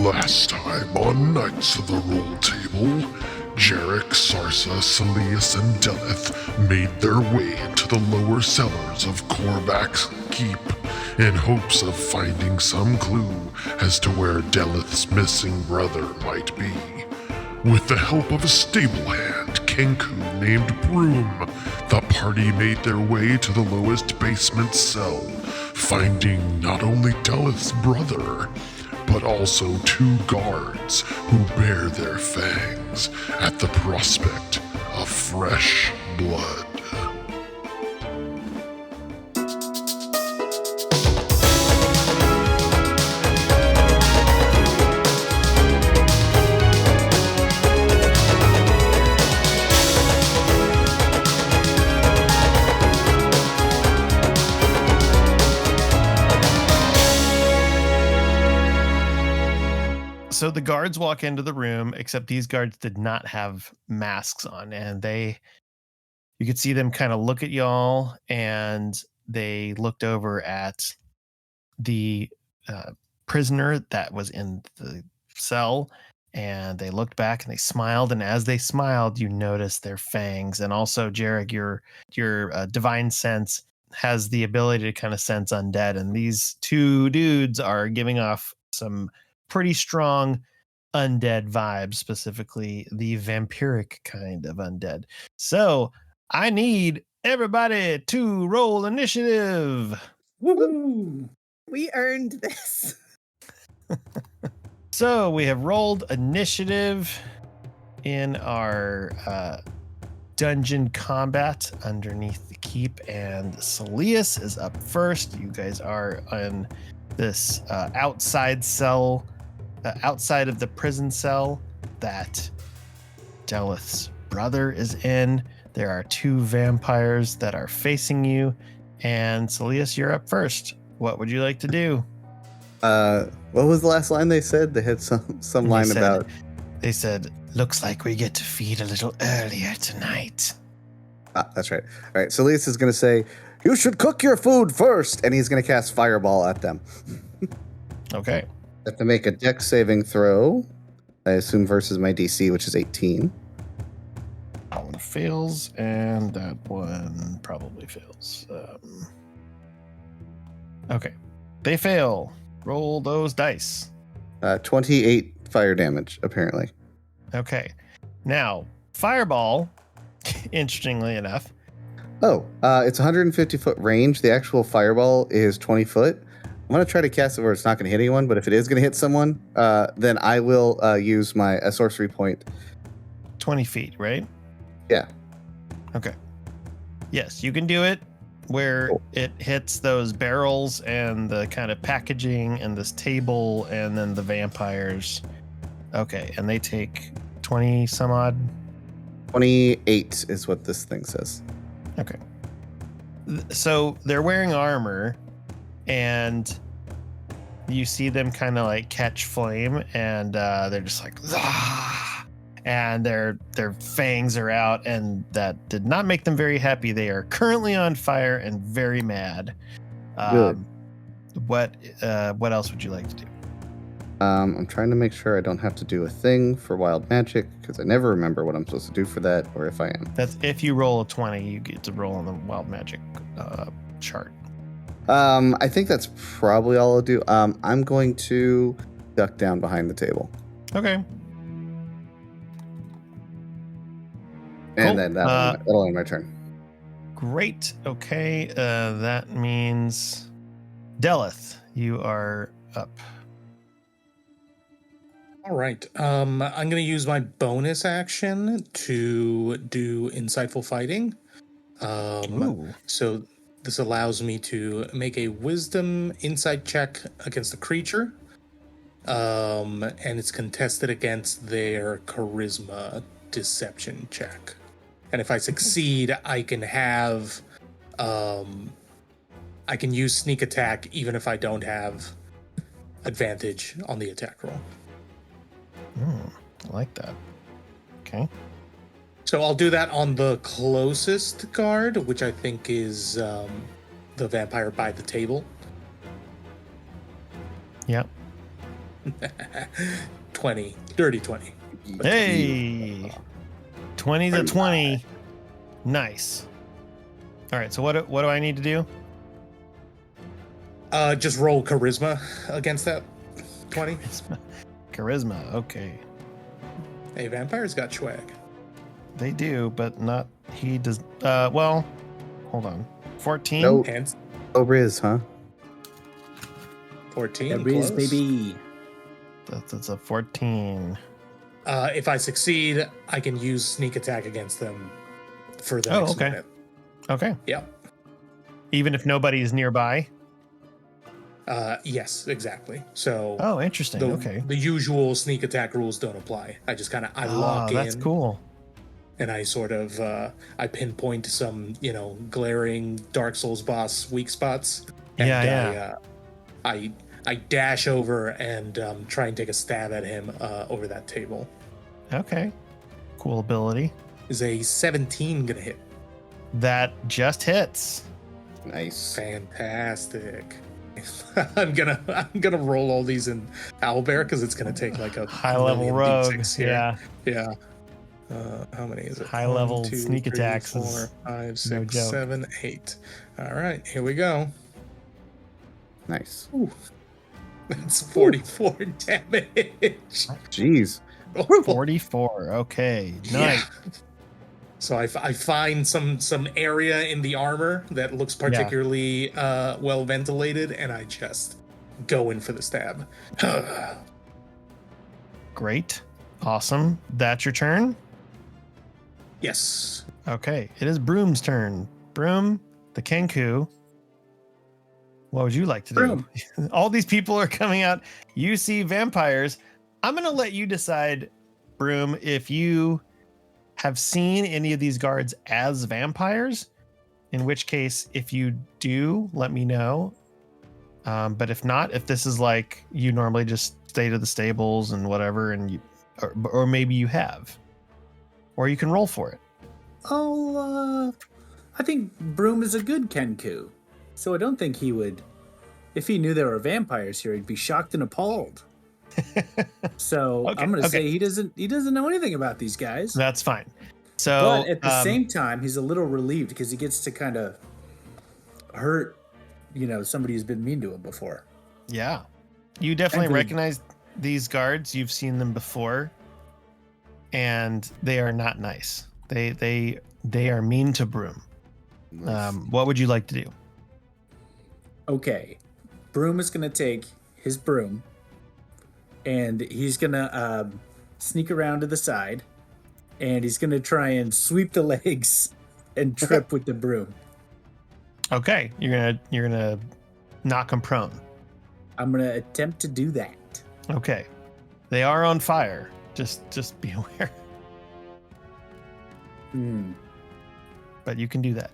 Last time on Knights of the Roll Table, Jerrick, Sarsa, Saeleas, and Delleth made their way into the lower cellars of Korvax's keep in hopes of finding some clue as to where Delleth's missing brother might be. With the help of a stable hand, Kenku named Broom, the party made their way to the lowest basement cell, finding not only Delleth's brother, but also 2 guards who bear their fangs at the prospect of fresh blood. So the guards walk into the room, except these guards did not have masks on, and you could see them kind of look at y'all, and they looked over at the prisoner that was in the cell, and they looked back and they smiled, and as they smiled, you noticed their fangs. And also, Jerrick, your divine sense has the ability to kind of sense undead, and these 2 dudes are giving off some pretty strong undead vibes, specifically the vampiric kind of undead. So I need everybody to roll initiative. Woohoo! We earned this. So we have rolled initiative in our dungeon combat underneath the keep, and Saeleas is up first. You guys are on this outside cell, outside of the prison cell that Delleth's brother is in. There are 2 vampires that are facing you, and Saeleas, you're up first. What would you like to do? What was the last line they said? They had some line about... They said, looks like we get to feed a little earlier tonight. That's right. All right, Saeleas is going to say, you should cook your food first, and he's going to cast Fireball at them. Okay. I have to make a dex saving throw, I assume versus my DC, which is 18. That one fails, and that one probably fails. Okay. They fail. Roll those dice. 28 fire damage, apparently. Okay. Now, Fireball, interestingly enough. It's 150-foot range. The actual Fireball is 20 foot. I'm going to try to cast it where it's not going to hit anyone, but if it is going to hit someone, then I will use my sorcery point. 20 feet, right? Yeah. Okay. Yes, you can do it where it hits those barrels and the kind of packaging and this table and then the vampires. Okay, and they take 20 some odd? 28 is what this thing says. Okay. So they're wearing armor, and you see them kind of like catch flame, and they're just like, ah! And their fangs are out, and that did not make them very happy. They are currently on fire and very mad. Good. What else would you like to do? I'm trying to make sure I don't have to do a thing for wild magic, because I never remember what I'm supposed to do for that, or if I am. That's if you roll a 20, you get to roll on the wild magic chart. I think that's probably all I'll do. I'm going to duck down behind the table. Okay. And Cool. then that'll end my turn. Great. Okay. That means Delleth, you are up. All right. I'm going to use my bonus action to do insightful fighting. So this allows me to make a wisdom insight check against the creature. And it's contested against their charisma deception check. And if I succeed, I can have I can use sneak attack even if I don't have advantage on the attack roll. I like that. Okay. So I'll do that on the closest guard, which I think is the vampire by the table. Yep. 20. Dirty 20. Hey, 20's a 20. Nice. All right. So what do I need to do? Just roll charisma against that 20. Charisma. Okay. Hey, vampires got swag. They do, but not he does. Well, hold on. 14. No. And Riz, huh? 14. Riz, Close. baby. That's a 14. If I succeed, I can use sneak attack against them for the next okay. minute. Okay. Yep. Even if nobody's nearby. Yes, exactly. So Oh, interesting. Okay. the usual sneak attack rules don't apply. I just kind of lock in. That's cool. And I sort of I pinpoint some glaring Dark Souls boss weak spots. And I dash over and try and take a stab at him over that table. Okay. Cool ability. Is a 17 gonna hit? That just hits. Nice. Fantastic. I'm gonna roll all these in owlbear because it's gonna take like a High level million rogue. D6 here. Yeah. How many is it? High level 1, 2, sneak 3, attacks 4, is 5, no 6, joke. 7, 8. All right, here we go. Nice. Ooh. That's 44 damage. Jeez. 44. Okay. Nice. Yeah. So I find some area in the armor that looks particularly well ventilated, and I just go in for the stab. Great. Awesome. That's your turn. Yes. Okay. It is Broom's turn. Broom, the Kenku. What would you like to do? Broom. All these people are coming out. You see vampires. I'm going to let you decide, Broom, if you have seen any of these guards as vampires. In which case, if you do, let me know. But if not, if this is like you normally just stay to the stables and whatever, and you, or maybe you have, or you can roll for it. I think Broom is a good Kenku. So I don't think he would, if he knew there were vampires here, he'd be shocked and appalled. So Okay, I'm going to okay. say he doesn't know anything about these guys. That's fine. So, But at the same time, he's a little relieved because he gets to kind of hurt, somebody who's been mean to him before. yeah, you definitely Agreed. recognize these guards. You've seen them before, and they are not nice. They are mean to Broom. Nice. What would you like to do? Okay, Broom is going to take his broom, and he's going to sneak around to the side, and he's going to try and sweep the legs and trip with the broom. Okay, you're gonna knock them prone. I'm going to attempt to do that. Okay, they are on fire. Just be aware. But you can do that.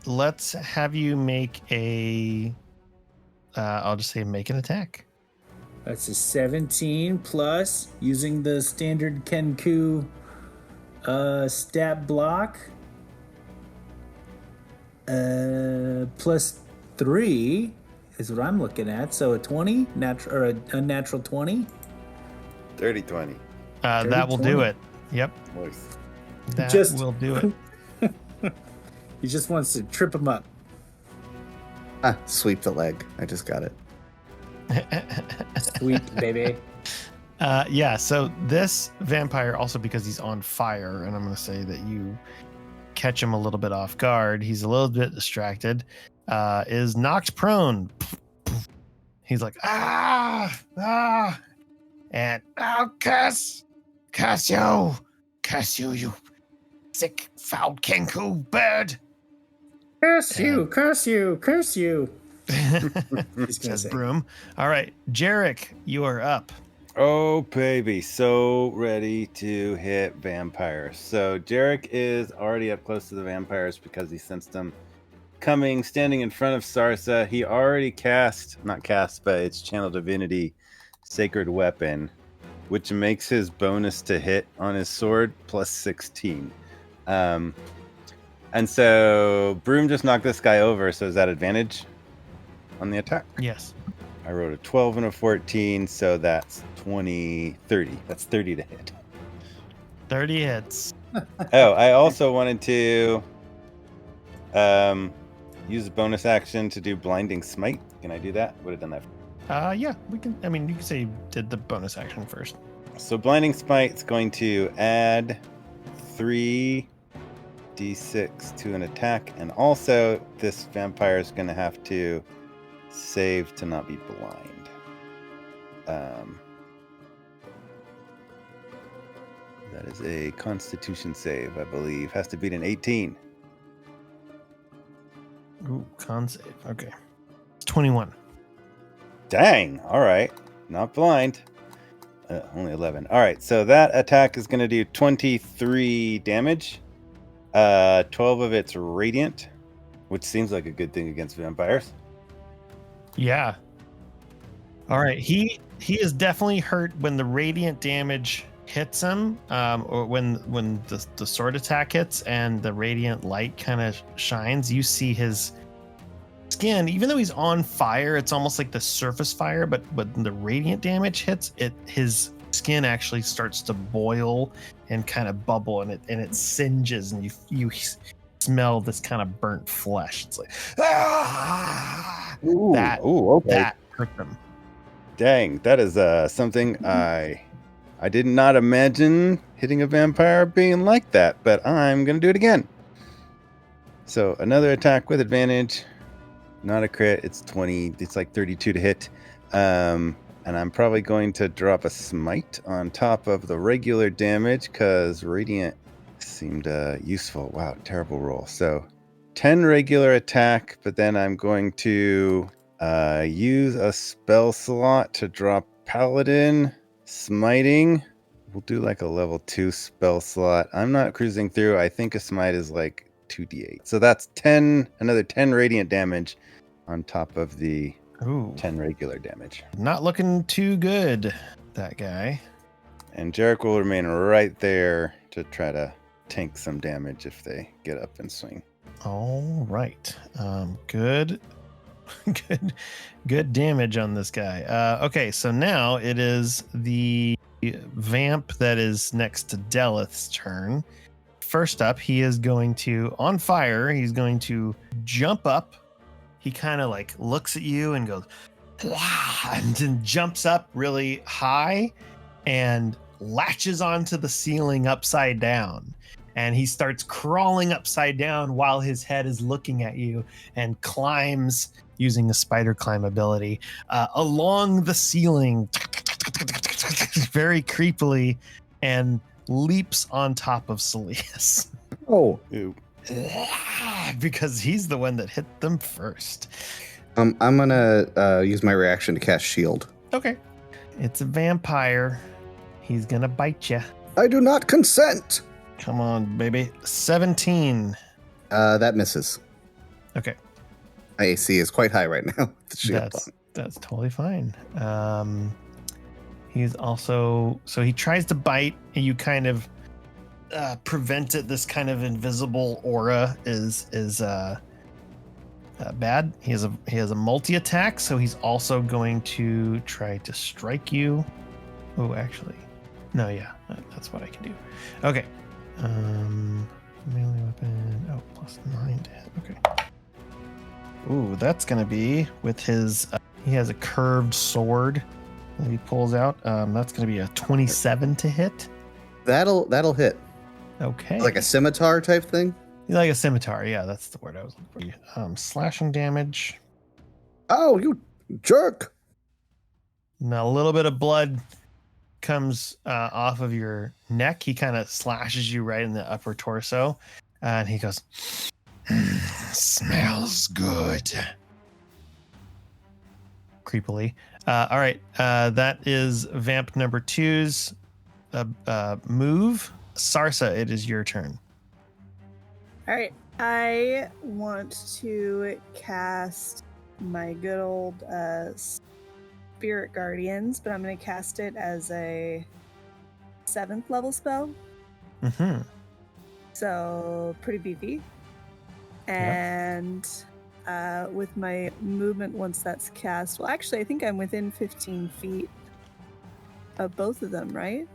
Let's have you make a. I'll just say make an attack. That's a 17 plus using the standard Kenku stat block. Plus 3 is what I'm looking at. So a 20, or a unnatural 20. 30-20. That will do 20. it. Yep, Nice. that Just- will do it. He just wants to trip him up. Sweep the leg. I just got it. Sweet, baby. Yeah, so this vampire, also because he's on fire, and I'm going to say that you catch him a little bit off guard, he's a little bit distracted, is knocked prone. He's like, and, curse you, you sick, foul Kenku bird. Curse you, curse you, curse you. He's gonna Says say. Broom. All right, Jerrick, you are up. Oh, baby. So ready to hit vampires. So Jerrick is already up close to the vampires because he sensed them coming, standing in front of Sarsa. He already but it's Channel Divinity Sacred Weapon, which makes his bonus to hit on his sword plus 16. And so Broom just knocked this guy over. So is that advantage on the attack? Yes. I rolled a 12 and a 14, so that's 30. That's 30 to hit. 30 hits. Oh, I also wanted to use a bonus action to do blinding smite. Can I do that? Would have done that. Yeah, we can. I mean, you can say you did the bonus action first. So blinding smite's going to add 3d6 to an attack, and also this vampire is going to have to save to not be blind. That is a Constitution save, I believe. Has to beat an 18. Ooh, con save. Okay. It's 21. Dang. All right. Not blind. Only 11. All right. So that attack is going to do 23 damage. 12 of it's radiant, which seems like a good thing against vampires. Yeah. All right. He is definitely hurt when the radiant damage hits him, or when the sword attack hits and the radiant light kind of shines. You see his skin, even though he's on fire, it's almost like the surface fire, but when the radiant damage hits it, his skin actually starts to boil and kind of bubble, and it singes, and you smell this kind of burnt flesh. It's like that hurt them. Dang, that is something I did not imagine hitting a vampire being like that, but I'm gonna do it again. So another attack with advantage. Not a crit. It's 20. It's like 32 to hit. And I'm probably going to drop a smite on top of the regular damage because radiant seemed useful. Wow, terrible roll. So 10 regular attack, but then I'm going to use a spell slot to drop paladin smiting. We'll do like a level 2 spell slot. I'm not cruising through. I think a smite is like 2d8. So that's another 10 radiant damage on top of the 10 regular damage. Not looking too good, that guy. And Jerrick will remain right there to try to tank some damage if they get up and swing. All right. Good damage on this guy. Okay, so now it is the vamp that is next to Delleth's turn. First up, he is going to, on fire, he's going to jump up. He kind of like looks at you and goes, and then jumps up really high and latches onto the ceiling upside down. And he starts crawling upside down while his head is looking at you and climbs using a spider climb ability along the ceiling very creepily and leaps on top of Saeleas. Oh. Ew. Because he's the one that hit them first. I'm gonna use my reaction to cast shield. Okay. It's a vampire. He's gonna bite you. I do not consent. Come on, baby. 17. That misses. Okay. My AC is quite high right now. The shield That's totally fine. He's also, so he tries to bite, and you kind of prevent it. This kind of invisible aura is bad. He has a multi attack, so he's also going to try to strike you. Oh, actually, no, yeah, that's what I can do. Okay. Melee weapon. Oh, +9 to hit. Okay. Ooh, that's gonna be with his. He has a curved sword that he pulls out. That's gonna be a 27 to hit. That'll hit. Okay. Like a scimitar type thing. Like a scimitar. Yeah, that's the word I was looking for. Slashing damage. Oh, you jerk! Now a little bit of blood comes off of your neck. He kind of slashes you right in the upper torso, and he goes, "Smells good." Creepily. All right, that is vamp number 2's move. Sarsa, it is your turn. All right. I want to cast my good old Spirit Guardians, but I'm going to cast it as a 7th level spell. Mm-hmm. So pretty beefy. And with my movement once that's cast. Well, actually, I think I'm within 15 feet of both of them, right?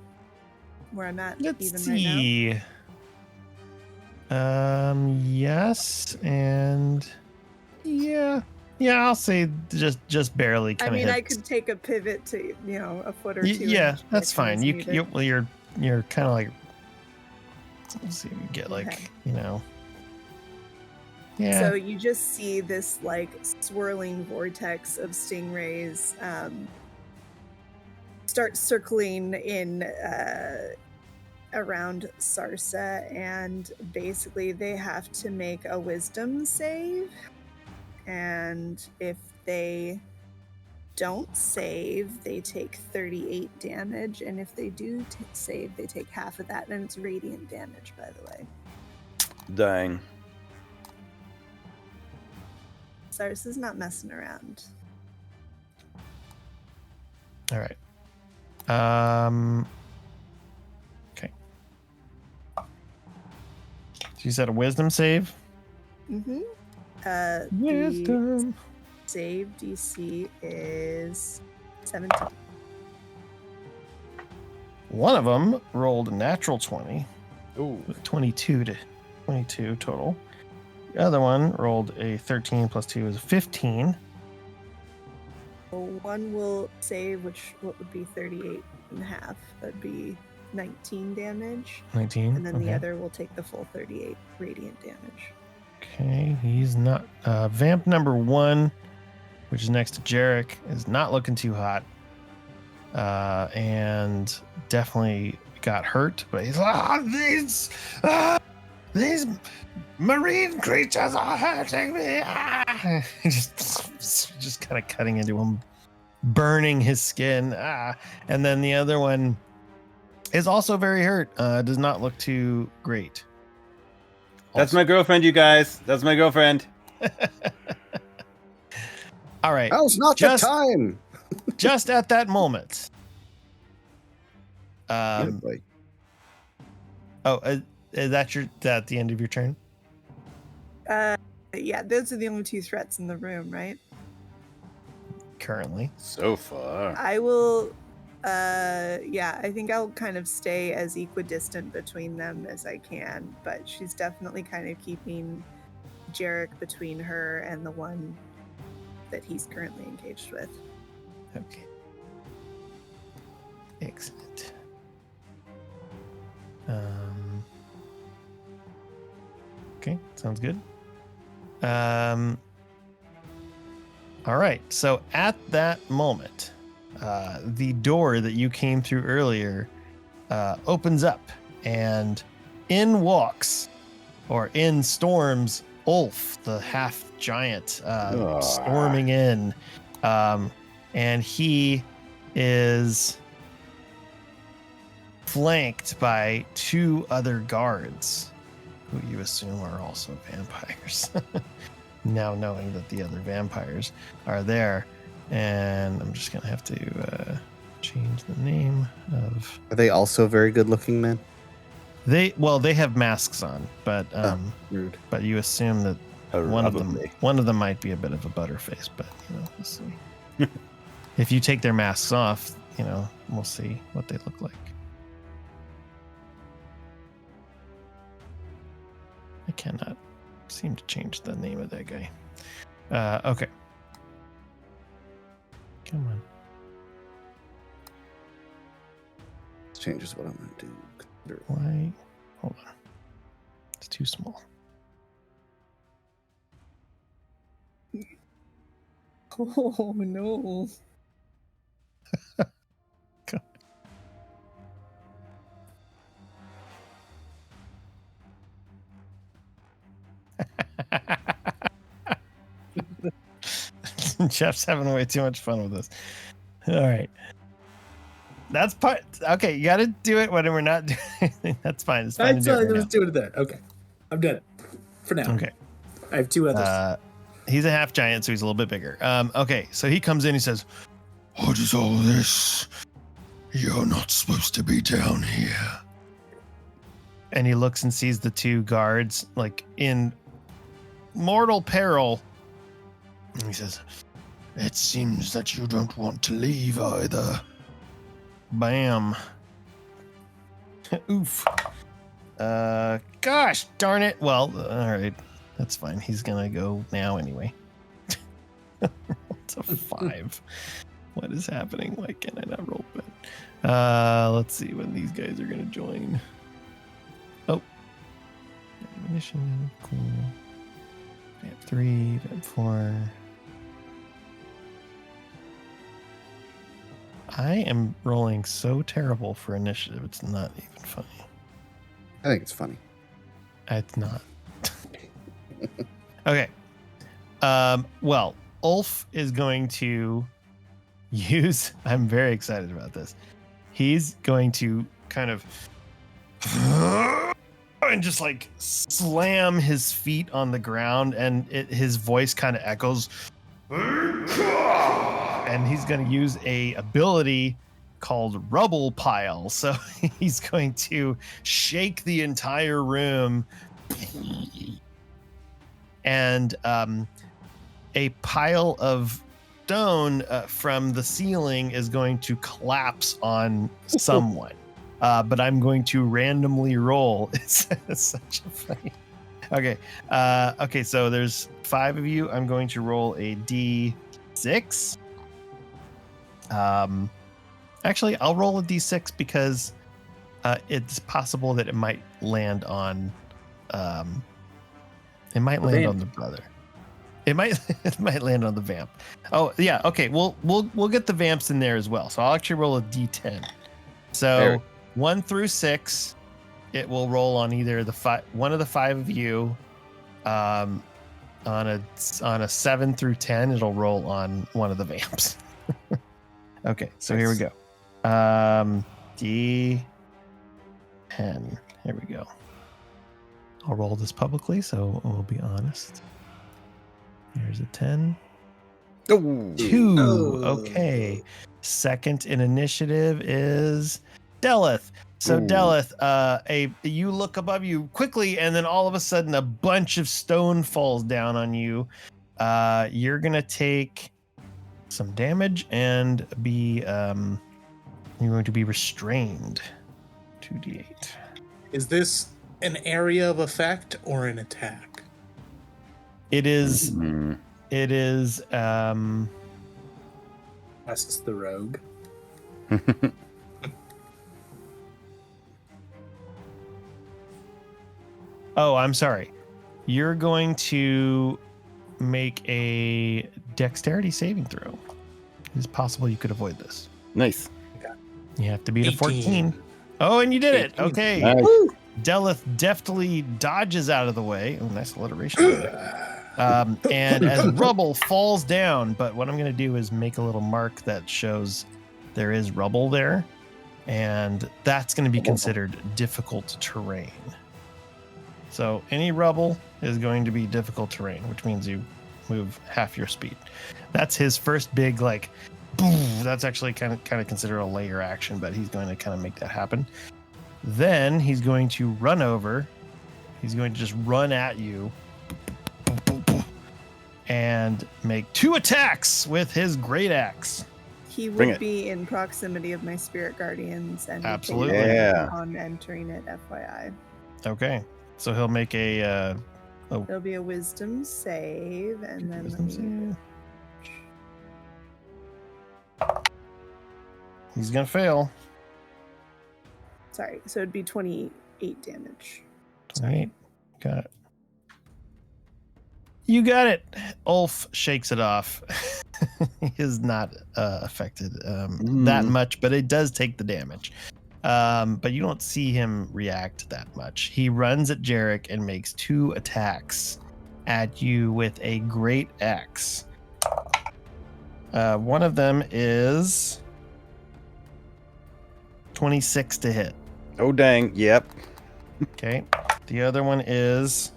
Where I'm at Let's even see. right Yes, and yeah, I'll say just barely now. I kind of mean, hits. I could take a pivot to a foot or two. Yeah, in each that's direction fine. as needed. Well, you're kind of like. Let's see, you get like Okay. Yeah. So you just see this like swirling vortex of stingrays start circling in around Sarsa, and basically they have to make a wisdom save. And if they don't save, they take 38 damage, and if they do save, they take half of that, and it's radiant damage, by the way. Dang. Sarsa's not messing around. All right. Okay. So you said a wisdom save? Mm-hmm. The Wisdom. save DC is 17. One of them rolled a natural 20, Ooh. with 22 total. The other one rolled a 13 plus 2 is a 15. So one will save, what would be 38 and a half. That'd be 19 damage. 19. And then okay. the other will take the full 38 radiant damage. Okay, he's not. Vamp number 1, which is next to Jerrick, is not looking too hot. And definitely got hurt, but he's like, these marine creatures are hurting me. Just kind of cutting into him, burning his skin. And then the other one is also very hurt. Does not look too great. That's my girlfriend, you guys. That's my girlfriend. All right. Now's not Just- the time. Just at that moment. Yeah, boy. Is that the end of your turn? Yeah, those are the only two threats in the room, right? Currently. So far. I will I think I'll kind of stay as equidistant between them as I can, but she's definitely kind of keeping Jerrick between her and the one that he's currently engaged with. Okay. Excellent. Okay, sounds good. All right. So at that moment, the door that you came through earlier opens up, and in storms Ulf, the half giant, storming in, and he is flanked by two other guards, who you assume are also vampires. Now knowing that the other vampires are there, and I'm just gonna have to change the name of. Are they also very good-looking men? They have masks on, but Rude. but you assume that one of them might be a bit of a butterface, but we'll see. If you take their masks off, we'll see what they look like. I cannot seem to change the name of that guy. Okay. Come on. This changes what I'm going to do. Why? Hold on. It's too small. Oh no. Jeff's having way too much fun with this. All right. That's part. Okay, you got to do it when we're not doing anything. That's fine. It's fine. I To do it was right doing it then. Okay. I'm done. For now. now. Okay. I have two others. He's a half giant, so he's a little bit bigger. Okay, so he comes in. He says, What is all this? You're not supposed to be down here. and he looks and sees the two guards like in mortal peril, And he says, "It seems that you don't want to leave either." Bam. Oof. Gosh darn it. Well, all right. That's fine. He's going to go now anyway. It's a 5. What is happening? Why can't I not roll better? Let's see when these guys are going to join. Oh. Ammunition. Cool. Vamp 3, Vamp 4. I am rolling so terrible for initiative. It's not even funny. I think it's funny. It's not. Okay. Well, Ulf is going to use. I'm very excited about this. He's going to kind of and just like slam his feet on the ground, and his voice kind of echoes. And he's going to use a ability called Rubble Pile. So he's going to shake the entire room, and a pile of stone from the ceiling is going to collapse on someone. But I'm going to randomly roll. It's such a funny. Okay. Okay. So there's 5 of you. I'm going to roll a D6. Actually, I'll roll a D6 because it's possible that it might land on. It might land on the brother. It might land on the vamp. Oh yeah. Okay. We'll get the vamps in there as well. So I'll actually roll a D10. So 1 through 6, it will roll on either one of the 5 of you. On a 7 through 10, it'll roll on one of the vamps. Okay, so here we go. D10. Here we go. I'll roll this publicly, so we'll be honest. Here's a 10. Oh. 2. Oh. Okay. Second in initiative is Delleth. So Delleth, you look above you quickly, and then all of a sudden a bunch of stone falls down on you. You're gonna take some damage and be you're going to be restrained. 2d8. Is this an area of effect or an attack? It is. It is. Asks the rogue. Oh, I'm sorry. You're going to make a dexterity saving throw. It's possible you could avoid this. Nice. You have to beat a 14. 18. Oh, and you did 18. it. Okay. Nice. Delleth deftly dodges out of the way. Oh, nice alliteration. And as rubble falls down, but what I'm going to do is make a little mark that shows there is rubble there, and that's going to be considered difficult terrain. So any rubble is going to be difficult terrain, which means you move half your speed. That's his first big, like, boom. That's actually kind of considered a layer action, but he's going to kind of make that happen. Then he's going to run over. He's going to just run at you and make 2 attacks with his great axe. He Bring would it. be in proximity of my spirit guardians and Absolutely. Yeah. on entering it, FYI. Okay, so he'll make a It'll be a wisdom save, and then let me... He's gonna fail. Sorry, so it'd be 28 damage. 28. Got it. You got it. Ulf shakes it off. He is not affected that much, but it does take the damage. But you don't see him react that much. He runs at Jerrick and makes 2 attacks at you with a great axe. One of them is 26 to hit. Oh, dang. Yep. Okay. The other one is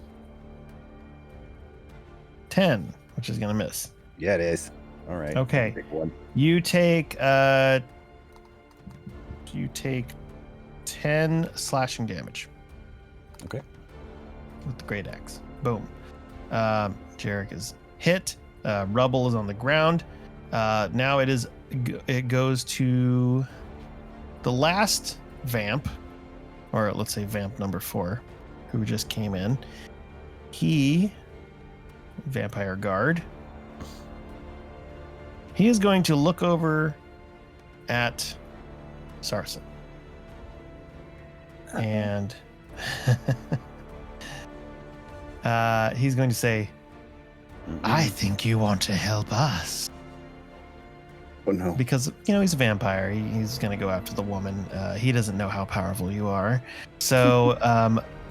10, which is going to miss. Yeah, it is. All right. Okay. Big one. You take 10 slashing damage. Okay. With the great axe. Boom. Jerrick is hit. rubble is on the ground. Now it goes to the last vamp, or let's say vamp number 4, who just came in. Vampire guard. He is going to look over at Sarsa. And he's going to say, I think you want to help us. Oh no. Because, he's a vampire. He's going to go after the woman. He doesn't know how powerful you are. So,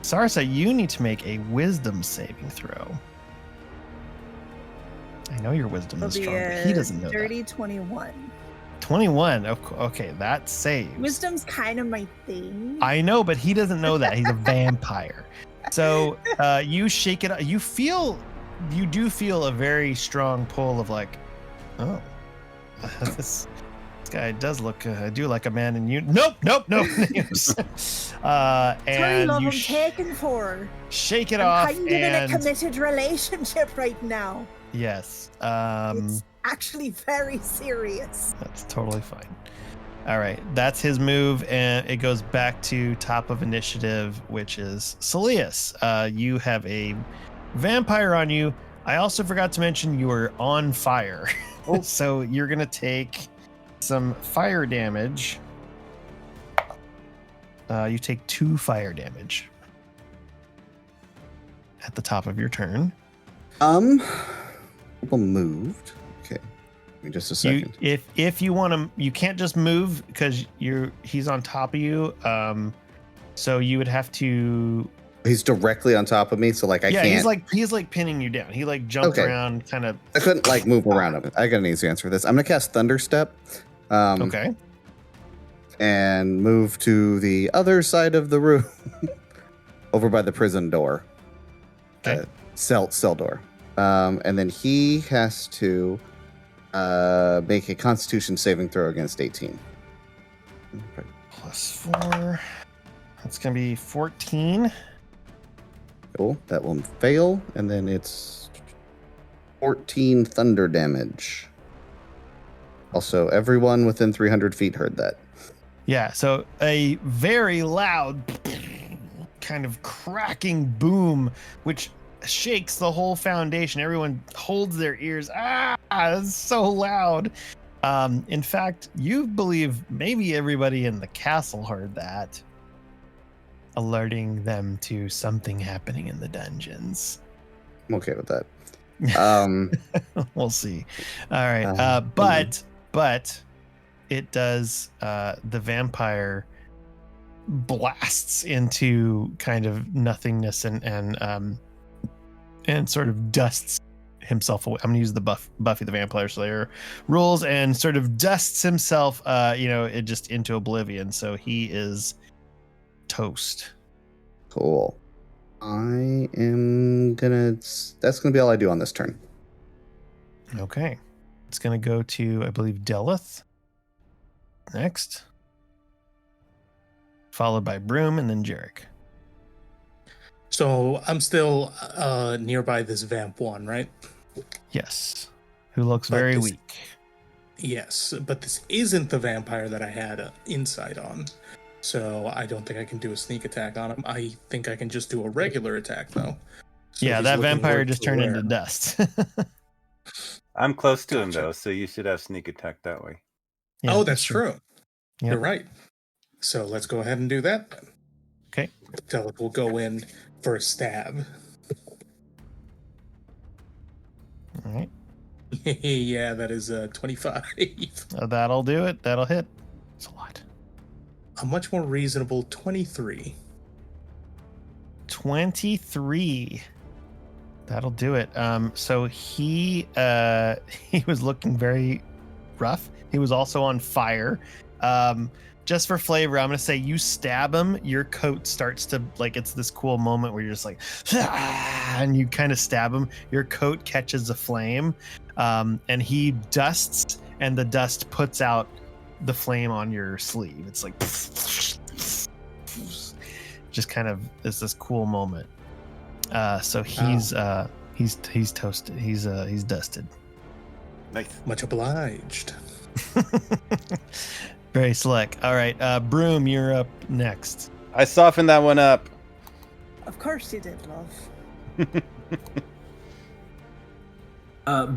Sarsa, you need to make a wisdom saving throw. I know your wisdom is strong, but he doesn't know dirty that. 21. 21. Okay, that saves. Wisdom's kind of my thing. I know, but he doesn't know that. He's a vampire. So you shake it. You do feel a very strong pull of like, oh, this guy does look do like a man, and you nope. And love you I'm taken for. shake it I'm off. kind of in a committed relationship right now. Yes. It's actually very serious. That's totally fine. All right, that's his move, and it goes back to top of initiative, which is Saeleas. You have a vampire on you. I also forgot to mention you are on fire. Oh. So you're going to take some fire damage. You take 2 fire damage at the top of your turn. People moved. Okay. Give me just a second. If you want to, you can't just move because he's on top of you. So you would have to. He's directly on top of me, so I can't. He's like pinning you down. He jumped around, kind of. I couldn't move around him. I got an easy answer for this. I'm gonna cast Thunderstep. Okay. And move to the other side of the room, over by the prison door. Okay. Cell door. And then he has to make a Constitution saving throw against 18. +4. That's going to be 14. Cool. That will fail. And then it's 14 thunder damage. Also, everyone within 300 feet heard that. Yeah, so a very loud kind of cracking boom, which shakes the whole foundation. Everyone holds their ears. It's so loud. In fact, you believe maybe everybody in the castle heard that, alerting them to something happening in the dungeons. I'm okay with that. We'll see. All right. But it does, the vampire blasts into kind of nothingness and sort of dusts himself away. I'm gonna use the Buffy the Vampire Slayer rules and sort of dusts himself, it just into oblivion. So he is toast. Cool. That's gonna be all I do on this turn. Okay. It's gonna go to, I believe, Delleth next, followed by Broom and then Jerrick. So I'm still nearby this vamp one, right? Yes. Who looks But very this- weak. Yes, but this isn't the vampire that I had insight on. So I don't think I can do a sneak attack on him. I think I can just do a regular attack, though. So Yeah, he's that looking vampire worse just for turned wear. into dust. I'm close to him Gotcha. though, so you should have sneak attack that way. Yeah, Oh, that's true. Yep. You're right. So let's go ahead and do that then. Okay. Delleth will go in for a stab. All right. Yeah, that is 25. That'll do it. That'll hit. It's a lot. A much more reasonable 23. 23. That'll do it. So he was looking very rough. He was also on fire. Just for flavor, I'm gonna say you stab him, your coat starts to, it's this cool moment where you're just like, and you kind of stab him. Your coat catches a flame, and he dusts, and the dust puts out the flame on your sleeve. It's like, just kind of is this cool moment. So he's He's toasted. He's dusted. Nice. Much obliged. Very slick. All right, Broom, you're up next. I softened that one up. Of course you did, love.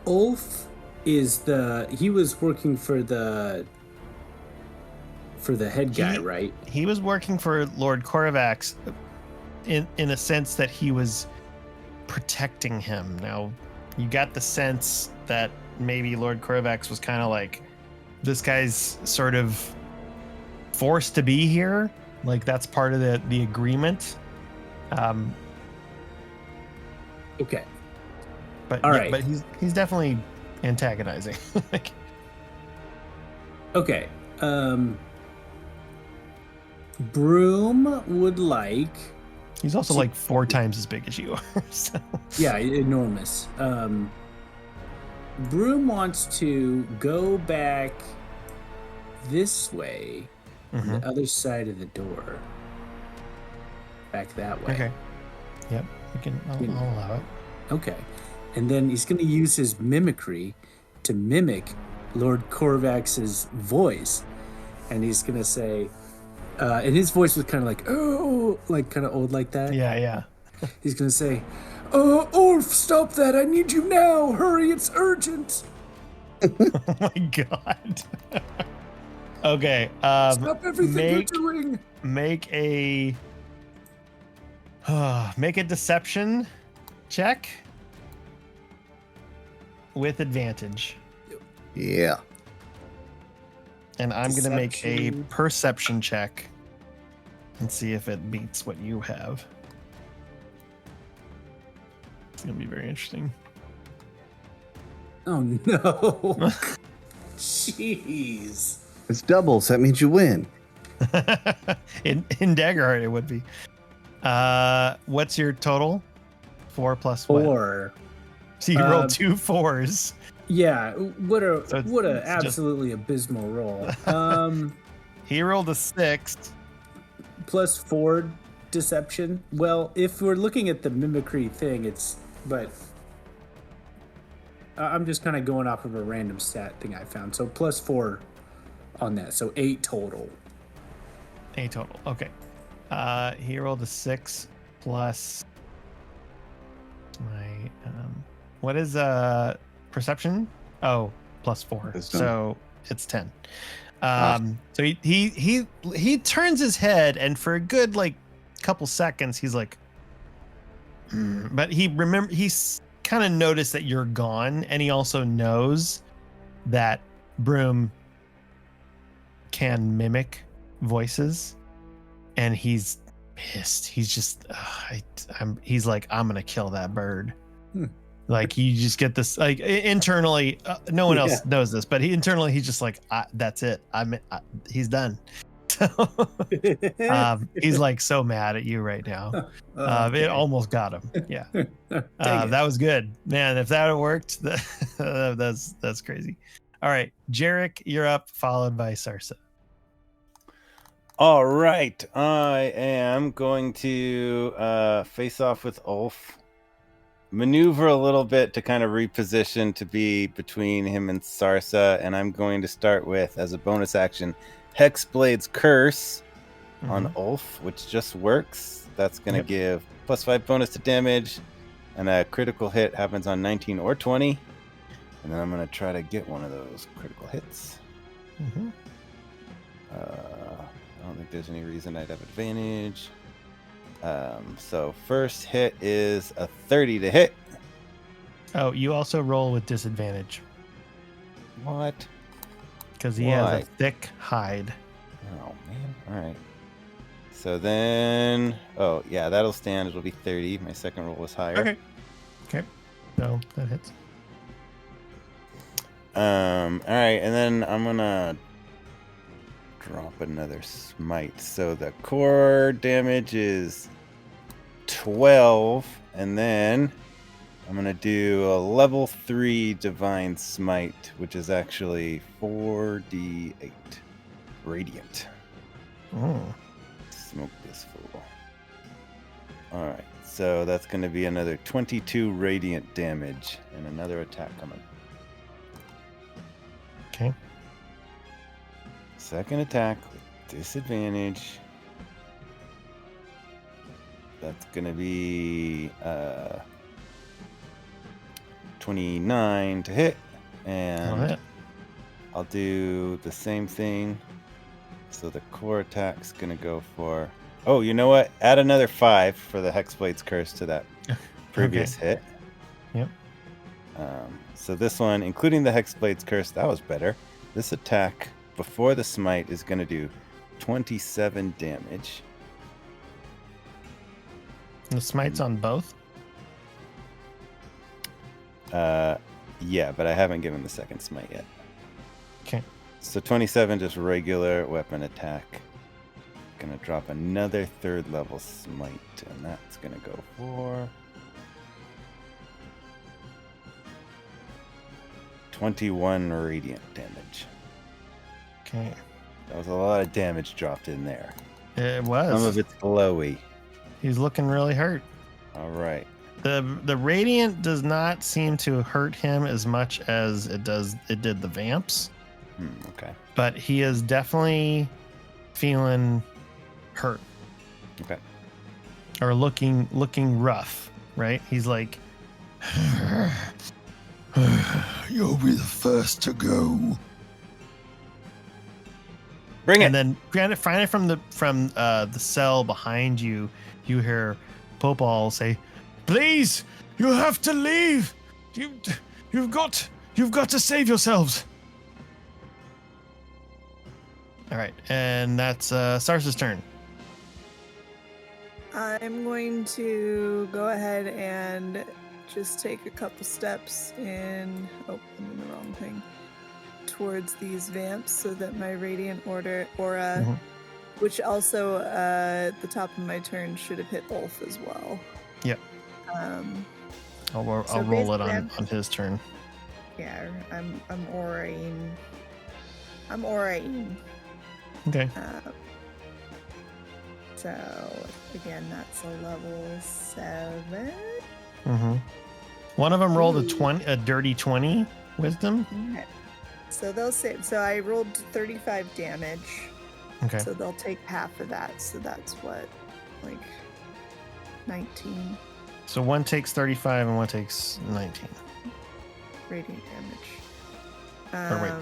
Ulf is he was working for the head guy, right? He was working for Lord Korvax in a sense that he was protecting him. Now, you got the sense that maybe Lord Korvax was kind of like, this guy's sort of forced to be here. Like, that's part of the agreement. Okay. But All yeah, right. but he's definitely antagonizing. Like, Okay. Broom would like. he's also like 4 times as big as you are. So. Yeah, enormous. Broom wants to go back this way, on Mhm. the other side of the door. Back that way. Okay. Yep. I'll allow it. Okay. And then he's going to use his mimicry to mimic Lord Korvax's voice. And he's going to say, and his voice was kind of like, oh, like kind of old like that. Yeah. He's going to say, oh, Ulf, stop that. I need you now. Hurry, it's urgent. Oh my god. Okay. Stop everything you're doing. Make a deception check with advantage. Yeah. And I'm going to make a Deception. perception check and see if it beats what you have. It's going to be very interesting. Oh, no. Jeez. It's doubles. That means you win. in Daggerheart, it would be. What's your total? 4 plus what? 4. So you rolled 2 4s. Yeah, what a So what a it's just- absolutely abysmal roll. He rolled a 6. Plus 4 deception. Well, if we're looking at the mimicry thing, but I'm just kind of going off of a random stat thing I found. So plus 4 on that. So 8 total. 8 total. Okay. He rolled a 6 plus my what is perception? Oh, plus 4. Wisdom. So it's 10. So he turns his head, and for a good like couple seconds he's like, but he's kind of noticed that you're gone, and he also knows that Broom can mimic voices, and he's pissed. He's just he's like, I'm gonna kill that bird. Like, you just get this, like, internally, no one else knows this, but he's just like, that's it. He's done. So he's like so mad at you right now. Okay. It almost got him. Yeah. That was good, man. If that had worked, that's crazy. All right, Jerrick, you're up, followed by Sarsa. All right, I am going to face off with Ulf. Maneuver a little bit to kind of reposition to be between him and Sarsa, and I'm going to start with, as a bonus action, Hexblade's Curse on Ulf, which just works. That's going to give plus 5 bonus to damage, and a critical hit happens on 19 or 20. And then I'm going to try to get one of those critical hits. I don't think there's any reason I'd have advantage. So first hit is a 30 to hit. Oh, you also roll with disadvantage What? because he has Why? a thick hide. Oh, man. All right. So then... Oh, yeah, that'll stand. It'll be 30. My second roll was higher. Okay. No, that hits. All right, and then I'm going to drop another smite. So the core damage is 12, and then I'm going to do a level 3 divine smite, which is actually 4d8 radiant. Oh. Smoke this fool. All right. So that's going to be another 22 radiant damage and another attack coming. Okay. Second attack with disadvantage. That's going to be 29 to hit. And hit. I'll do the same thing. So the core attack's going to go for... Oh, you know what? Add another 5 for the Hexblade's Curse to that previous hit. Yep. So this one, including the Hexblade's Curse, that was better. This attack before the smite is going to do 27 damage. The smite's on both? Yeah, but I haven't given the second smite yet. Okay. So 27, just regular weapon attack. Gonna drop another 3rd level smite, and that's gonna go for 21 radiant damage. Okay. That was a lot of damage dropped in there. It was. Some of it's glowy. He's looking really hurt. All right. The radiant does not seem to hurt him as much as it did the vamps, Okay. but he is definitely feeling hurt. Okay. Or looking rough, right? He's like, You'll be the first to go. Bring it. and then finally from the cell behind you, you hear Popal say, "Please, you have to leave. You've got to save yourselves." All right, and that's Sarsa's turn. I'm going to go ahead and just take a couple steps in. Oh, I'm in the wrong thing. Towards these vamps, so that my radiant aura, Mhm. which also at the top of my turn should have hit Ulf as well. Yep. I'll roll it basically on his turn. Yeah, I'm auraing. I'm auraing. Okay. So again, that's a level 7. Mm-hmm. One of them rolled a dirty 20 wisdom. Okay. So they'll save. So I rolled 35 damage. Okay. So they'll take half of that. So that's what, like 19 So one takes 35 and one takes 19. radiant damage. Or wait.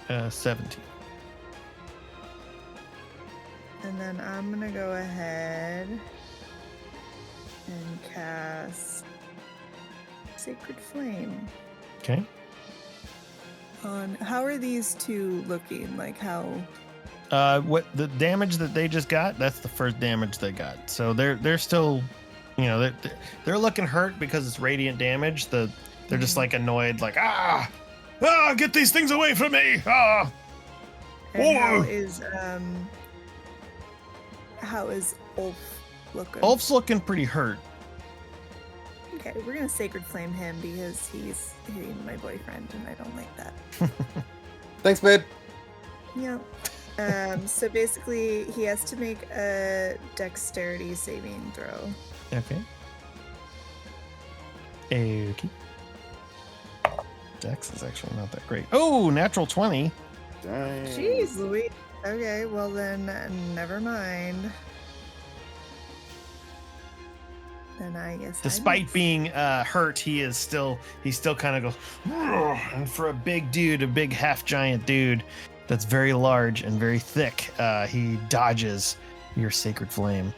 20, 17. And then I'm gonna go ahead and cast Sacred Flame. Okay. On how are these two looking? Like how? What the damage that they just got? That's the first damage they got. So they're still, they're looking hurt because it's radiant damage. They're just like annoyed, like get these things away from me! And Whoa! how is Ulf looking? Ulf's looking pretty hurt. Okay, we're gonna Sacred Flame him because he's hitting my boyfriend, and I don't like that. Thanks, babe. Yeah. So basically, he has to make a dexterity saving throw. Okay. Dex is actually not that great. Oh, natural 20. Dang. Jeez, Louise. Okay, well then, never mind. Then I guess. Despite being hurt, he's still kind of goes. And for a big dude, a big half giant dude that's very large and very thick, he dodges your sacred flame.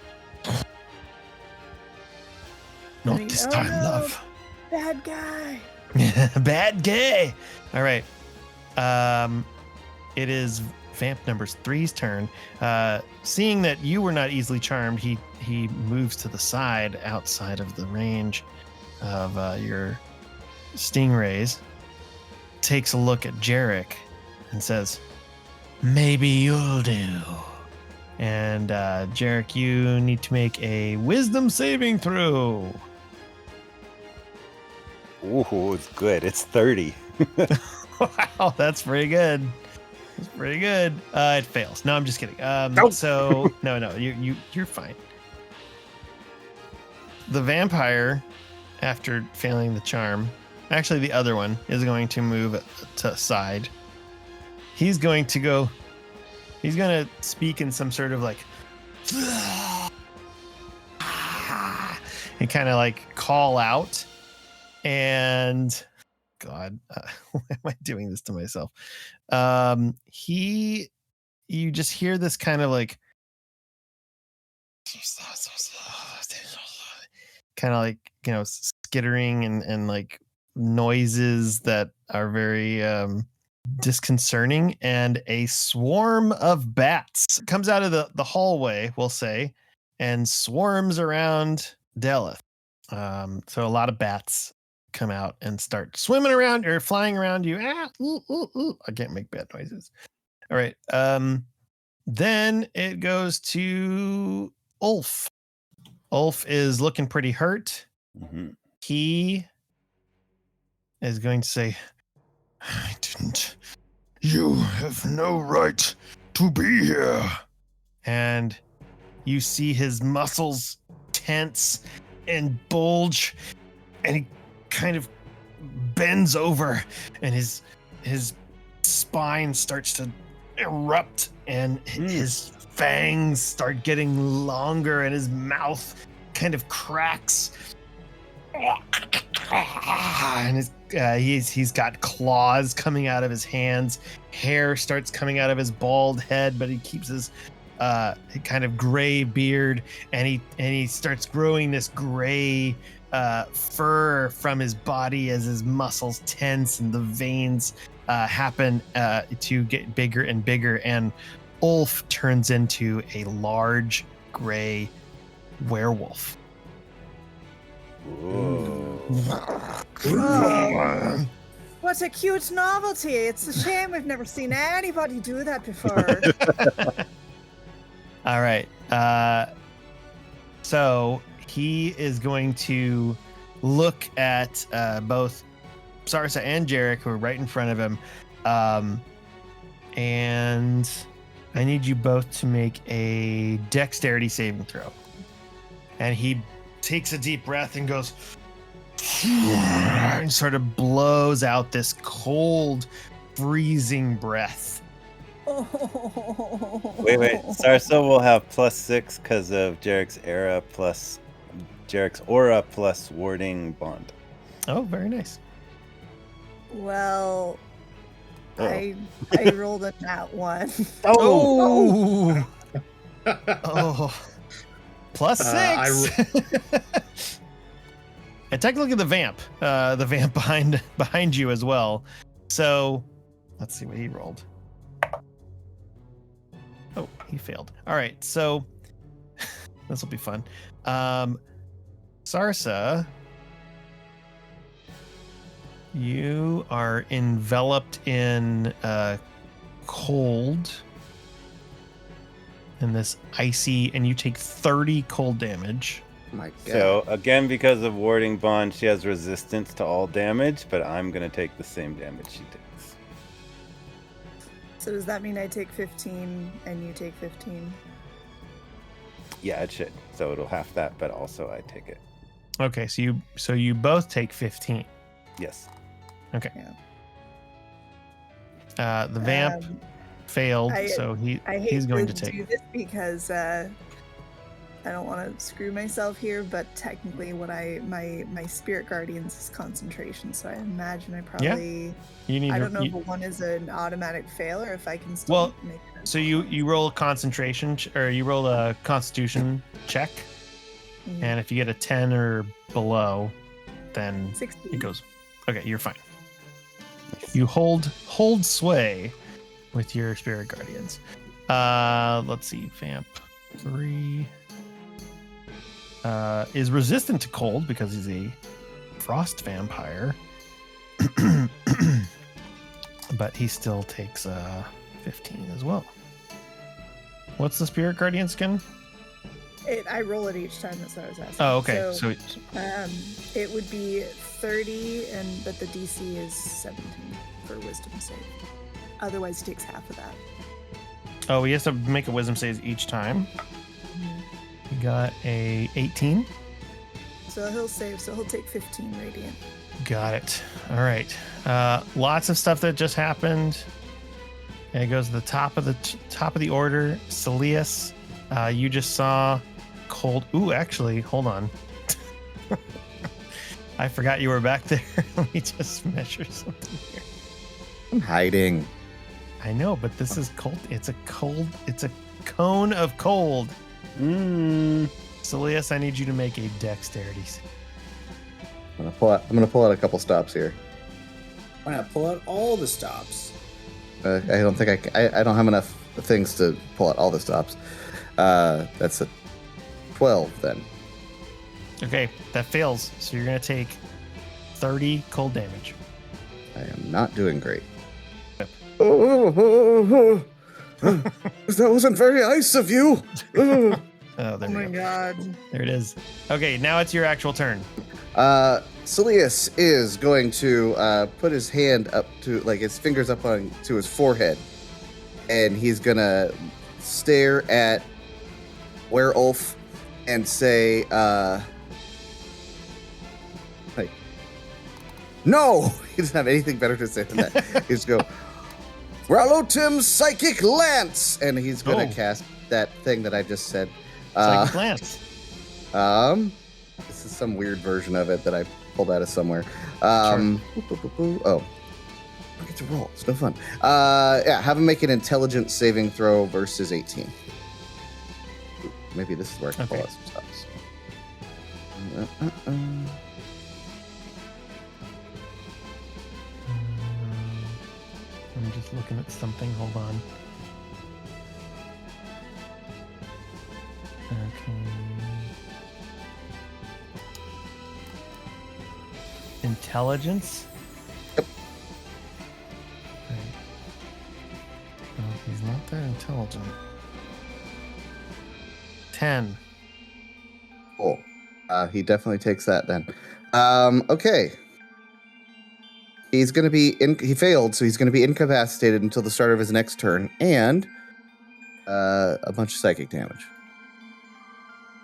Not this time, love. Bad guy. Bad gay. All right. It is Vamp number 3's turn. Seeing that you were not easily charmed, he moves to the side outside of the range of your stingrays, takes a look at Jerrick and says, "Maybe you'll do." And Jerrick, you need to make a wisdom saving throw. Ooh, it's good. It's 30. Wow, that's pretty good. That's pretty good. It fails. No, I'm just kidding. So no, you're fine. the vampire, after failing the charm, actually the other one is going to move to side. He's going to speak in some sort of like, and kind of like call out. And God, why am I doing this to myself? You just hear this kind of like, skittering and like noises that are very disconcerting, and a swarm of bats comes out of the hallway, we'll say, and swarms around Delleth. So a lot of bats come out and start swimming around or flying around you. I can't make bat noises. All right. Then it goes to Ulf. Ulf is looking pretty hurt. Mm-hmm. He is going to say, I didn't. You have no right to be here. And you see his muscles tense and bulge, and he kind of bends over, and his spine starts to erupt, and his fangs start getting longer, and his mouth kind of cracks. And he's got claws coming out of his hands. Hair starts coming out of his bald head, but he keeps his kind of gray beard, and he starts growing this gray fur from his body as his muscles tense and the veins happen to get bigger and bigger, and Ulf turns into a large gray werewolf. Oh, what a cute novelty. It's a shame we've never seen anybody do that before. All right. So he is going to look at both Sarsa and Jerrick, who are right in front of him. And I need you both to make a dexterity saving throw. And he takes a deep breath and goes and sort of blows out this cold, freezing breath. Wait. Sarsa will have +6 because of Jerrick's aura plus warding bond. Oh, very nice. Well, I rolled a nat 1. Oh. Oh. +6. And take a look at the vamp behind you as well. So let's see what he rolled. Oh, he failed. All right, so this will be fun. Sarsa, you are enveloped in cold, in this icy, and you take 30 cold damage. Oh my God. So again, because of warding bond, she has resistance to all damage, but I'm gonna take the same damage she takes. So does that mean I take 15 and you take 15? Yeah, it should. So it'll half that, but also I take it. Okay, so you both take 15. Yes. Okay. Yeah. The vamp failed, so he's going to take. Do this because I don't want to screw myself here, but technically, my spirit guardians is concentration, so I imagine I probably. Yeah. I don't know if one is an automatic fail or if I can still make it. So you roll a concentration or you roll a constitution check, and if you get a 10 or below, then 16. it goes. Okay, you're fine. You hold sway with your spirit guardians. Let's see, vamp 3 is resistant to cold because he's a frost vampire, but he still takes 15 as well. What's the spirit guardian skin? I roll it each time. That's what I was asking. Oh, okay. So it would be 30, but the DC is 17 for wisdom save. Otherwise, he takes half of that. Oh, he has to make a wisdom save each time. He got a 18. So he'll save. So he'll take 15 radiant. Got it. All right. Lots of stuff that just happened. And it goes to the top of the order. Saeleas, you just saw cold. Ooh, actually, hold on. I forgot you were back there. Let me just measure something here. I'm hiding. I know, but this is cold. It's a cone of cold. Saeleas, I need you to make a dexterity save. I'm gonna pull out a couple stops here. Why not pull out all the stops? I don't think I don't have enough things to pull out all the stops. That's a 12 then. Okay, that fails. So you're gonna take 30 cold damage. I am not doing great. Yep. That wasn't very nice of you. Oh, Oh there my we go. god. There it is. Okay, now it's your actual turn. Saeleas is going to put his hand up to, like, his fingers up to his forehead, and he's gonna stare at Werewolf and say, like, no! He doesn't have anything better to say than that. He's go, Ralotim's Psychic Lance! And he's gonna cast that thing that I just said. Psychic Lance. This is some weird version of it that I pulled out of somewhere. Sure. Oh, I get to roll. It's no fun. Yeah, have him make an intelligence saving throw versus 18. Ooh, maybe this is where I can pull out some stops. I'm just looking at something. Hold on. Okay. Intelligence? Yep. Right. Well, he's not that intelligent. 10. Cool. He definitely takes that then. Okay. He's going to be he failed, so he's going to be incapacitated until the start of his next turn, and a bunch of psychic damage.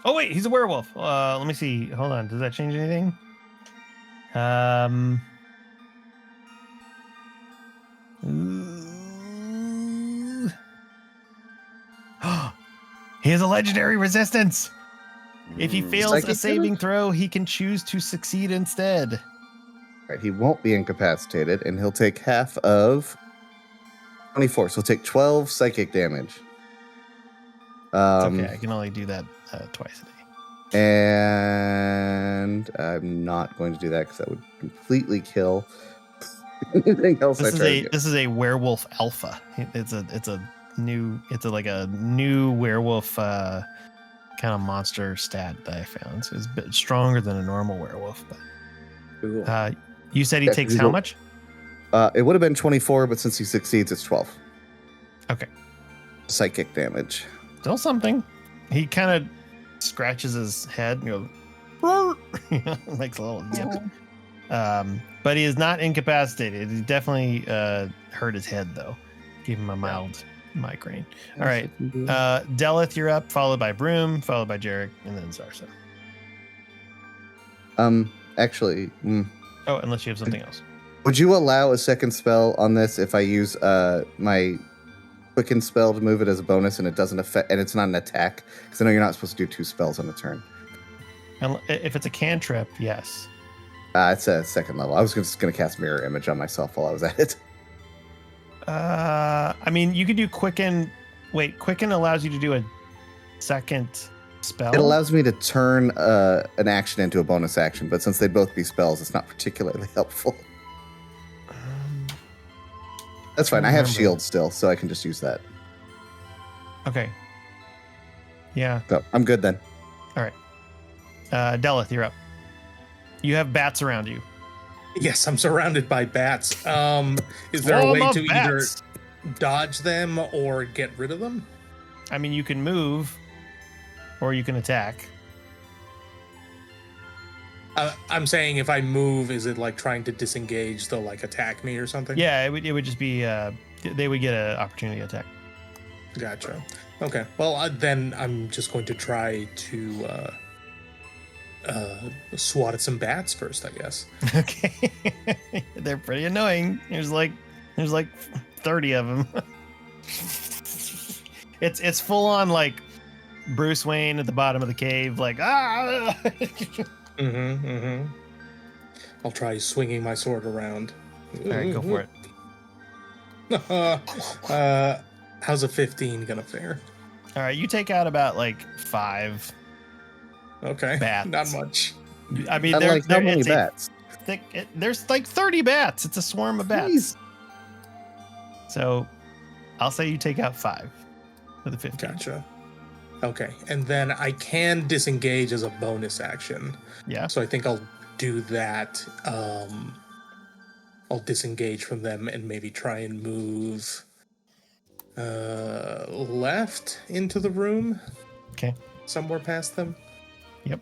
Oh wait, he's a werewolf. Let me see. Hold on. Does that change anything? Ooh. He has a legendary resistance. If he fails Psychic a saving damage? throw, he can choose to succeed instead. Right, he won't be incapacitated, and he'll take half of 24. So he'll take 12 psychic damage. It's okay. I can only do that twice a day. And I'm not going to do that because that would completely kill anything else I try to do. This is a werewolf alpha. It's a new werewolf kind of monster stat that I found. So it's a bit stronger than a normal werewolf. But Cool. you said he takes he's how a- much? It would have been 24, but since he succeeds, it's 12. Okay. Psychic damage. Still something. He kind of scratches his head and goes, "Roar," makes a little yip. But he is not incapacitated. He definitely hurt his head though. Gave him a mild migraine. All right. Delleth, you're up, followed by Broom, followed by Jerrick, and then Sarsa. Actually, Oh, unless you have something else. would you allow a second spell on this if I use my Quicken spell to move it as a bonus and it doesn't affect, and it's not an attack? Because I know you're not supposed to do 2 spells on a turn. And if it's a cantrip, yes. It's a second level. I was just going to cast Mirror Image on myself while I was at it. I mean, you could do Quicken. Wait, Quicken allows you to do a second spell? It allows me to turn an action into a bonus action, but since they'd both be spells, it's not particularly helpful. That's fine. I have remember. shield still, so I can just use that. Okay. Yeah. So I'm good then. Delleth, you're up. You have bats around you. Yes, I'm surrounded by bats. Is there a Swarm way of to either bats. dodge them or get rid of them? I mean, you can move, or you can attack. I'm saying if I move, is it like trying to disengage? They'll like attack me or something? Yeah, it would just be they would get an opportunity attack. Gotcha. Okay. Well, then I'm just going to try to swat at some bats first, I guess. Okay. They're pretty annoying. There's like 30 of them. It's full on like Bruce Wayne at the bottom of the cave, like ah. I'll try swinging my sword around. All right, go for it. How's a 15 gonna fare? All right, you take out about like 5. Okay, bats. Not much. I mean, how many bats? There's like 30 bats. It's a swarm of bats. Jeez. So, I'll say you take out 5 with a 15. Gotcha. Okay, and then I can disengage as a bonus action. Yeah. So I think I'll do that. I'll disengage from them and maybe try and move left into the room. Okay. Somewhere past them. Yep.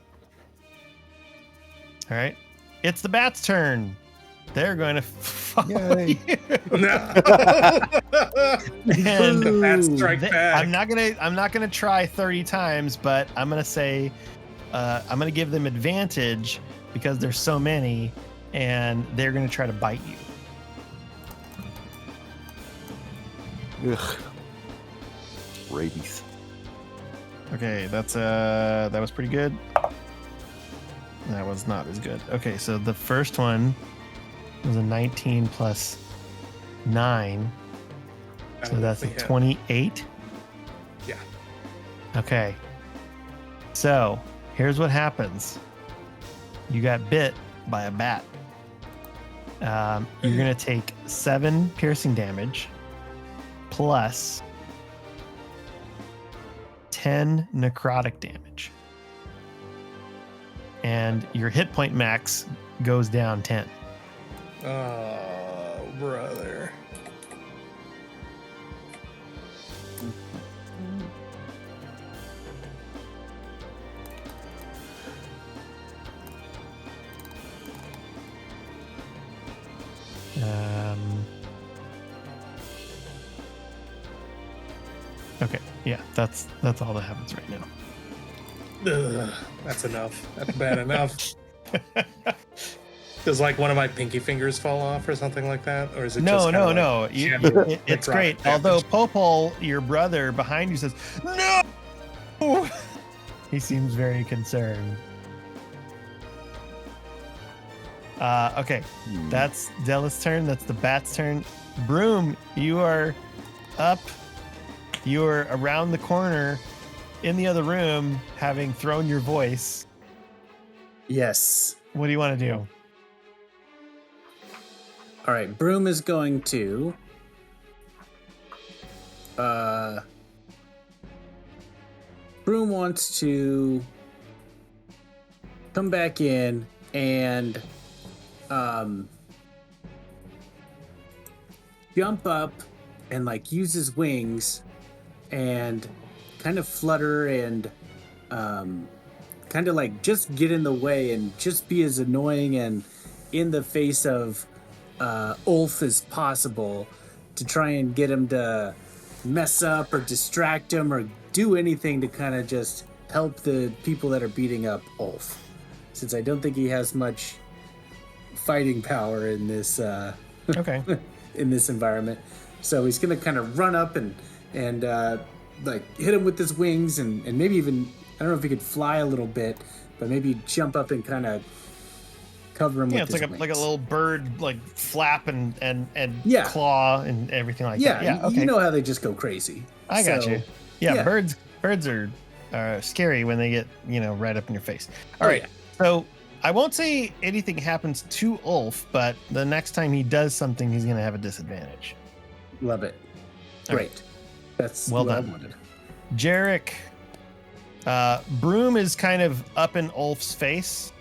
All right. It's the bat's turn. They're going to follow you. No. And The bats strike back. I'm not gonna try 30 times, but I'm gonna say I'm gonna give them advantage because there's so many, and they're gonna try to bite you. Ugh. Rabies. Okay, that was pretty good. That was not as good. Okay, so the first one was a 19 plus 9. So that's a 28. Yeah. Okay. So here's what happens. You got bit by a bat. You're going to take 7 piercing damage plus 10 necrotic damage. And your hit point max goes down 10. Oh, brother. Okay, yeah, that's all that happens right now. Ugh, that's enough. That's bad enough. Does like one of my pinky fingers fall off or something like that, or is it No, just no, kinda no. like It's necrotic great. damage? Although Popol, your brother behind you, says no. He seems very concerned. Okay, that's Delleth's turn. That's the bat's turn. Broom, you are up. You are around the corner in the other room, having thrown your voice. Yes. What do you want to do? All right, Broom is going to Broom wants to come back in and jump up and like use his wings and kind of flutter and kind of like just get in the way and just be as annoying and in the face of Ulf as possible to try and get him to mess up or distract him or do anything to kind of just help the people that are beating up Ulf, since I don't think he has much fighting power in this Okay. in this environment. So he's gonna kind of run up and like hit him with his wings and maybe even, I don't know if he could fly a little bit, but maybe jump up and kind of cover him Yeah, with it's his like a wings. little bird, like flap and Yeah. claw and everything like Yeah, that. Yeah, okay. you know how they just go crazy. I got So, you. Yeah, yeah. birds are scary when they get, right up in your face. All Oh, right. yeah. So I won't say anything happens to Ulf, but the next time he does something, he's going to have a disadvantage. Love it. All Great. That's Well what done. I wanted. Jerrick, Broom is kind of up in Ulf's face,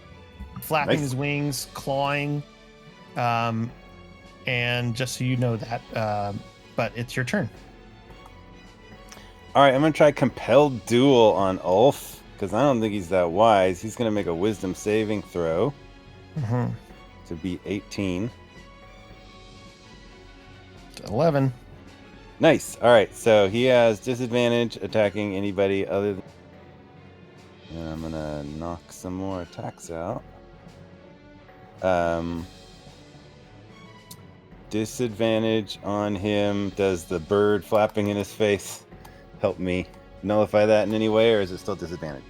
flapping Nice. his wings, clawing. And just so you know that, but it's your turn. All right, I'm gonna try compelled duel on Ulf because I don't think he's that wise. He's gonna make a wisdom saving throw Mm-hmm. to beat 18. 11. Nice. All right, so he has disadvantage attacking anybody other than And I'm gonna knock some more attacks out. Disadvantage on him. Does the bird flapping in his face help me nullify that in any way, or is it still disadvantage?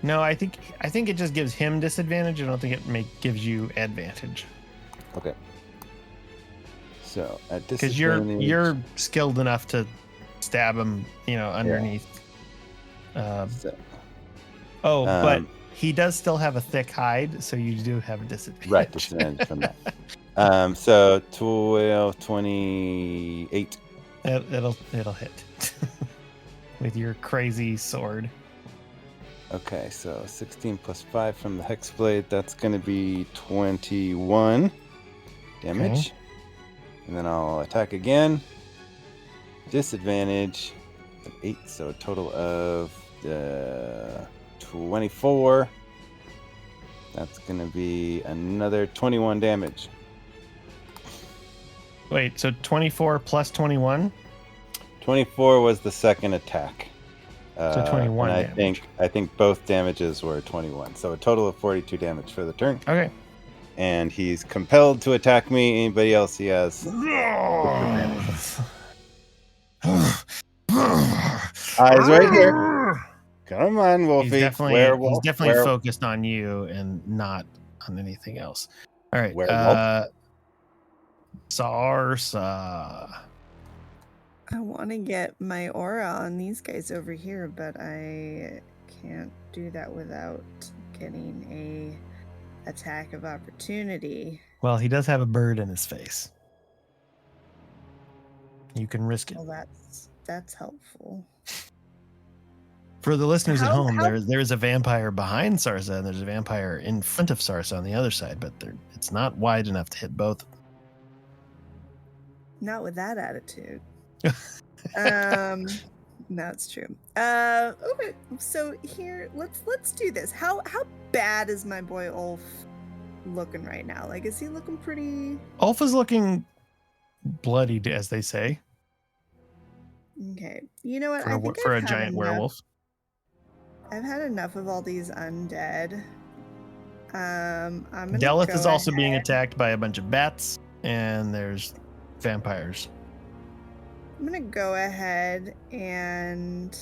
No, I think it just gives him disadvantage. I don't think it gives you advantage. Okay. So at Because disadvantage, you're skilled enough to stab him, underneath. So, But he does still have a thick hide, so you do have a disadvantage. right, disadvantage from that. So 12, 28. It'll hit with your crazy sword. Okay, so 16 plus 5 from the Hexblade. That's going to be 21 damage. Okay. And then I'll attack again. Disadvantage. 8, so a total of 24. That's going to be another 21 damage. Wait, so 24 plus 21? 24 was the second attack. So 21 and damage. I think both damages were 21. So a total of 42 damage for the turn. Okay. And he's compelled to attack me. Anybody else he has? Eyes right here. Come on, Wolfie. He's definitely Werewolf. focused on you and not on anything else. All right. Werewolf. Sarsa. I want to get my aura on these guys over here, but I can't do that without getting a attack of opportunity. Well, he does have a bird in his face. You can risk it. Well, that's helpful. For the listeners at home, how- there's a vampire behind Sarsa and there's a vampire in front of Sarsa on the other side, but it's not wide enough to hit both. Not with that attitude. That's true. Okay, so here let's do this. How bad is my boy Ulf looking right now? Like, is he looking pretty? Ulf is looking bloodied, as they say, Okay. You know what? for a giant werewolf. I've had enough of all these undead. I'm gonna Delleth go is also being ahead. attacked by a bunch of bats, and there's vampires. I'm gonna go ahead and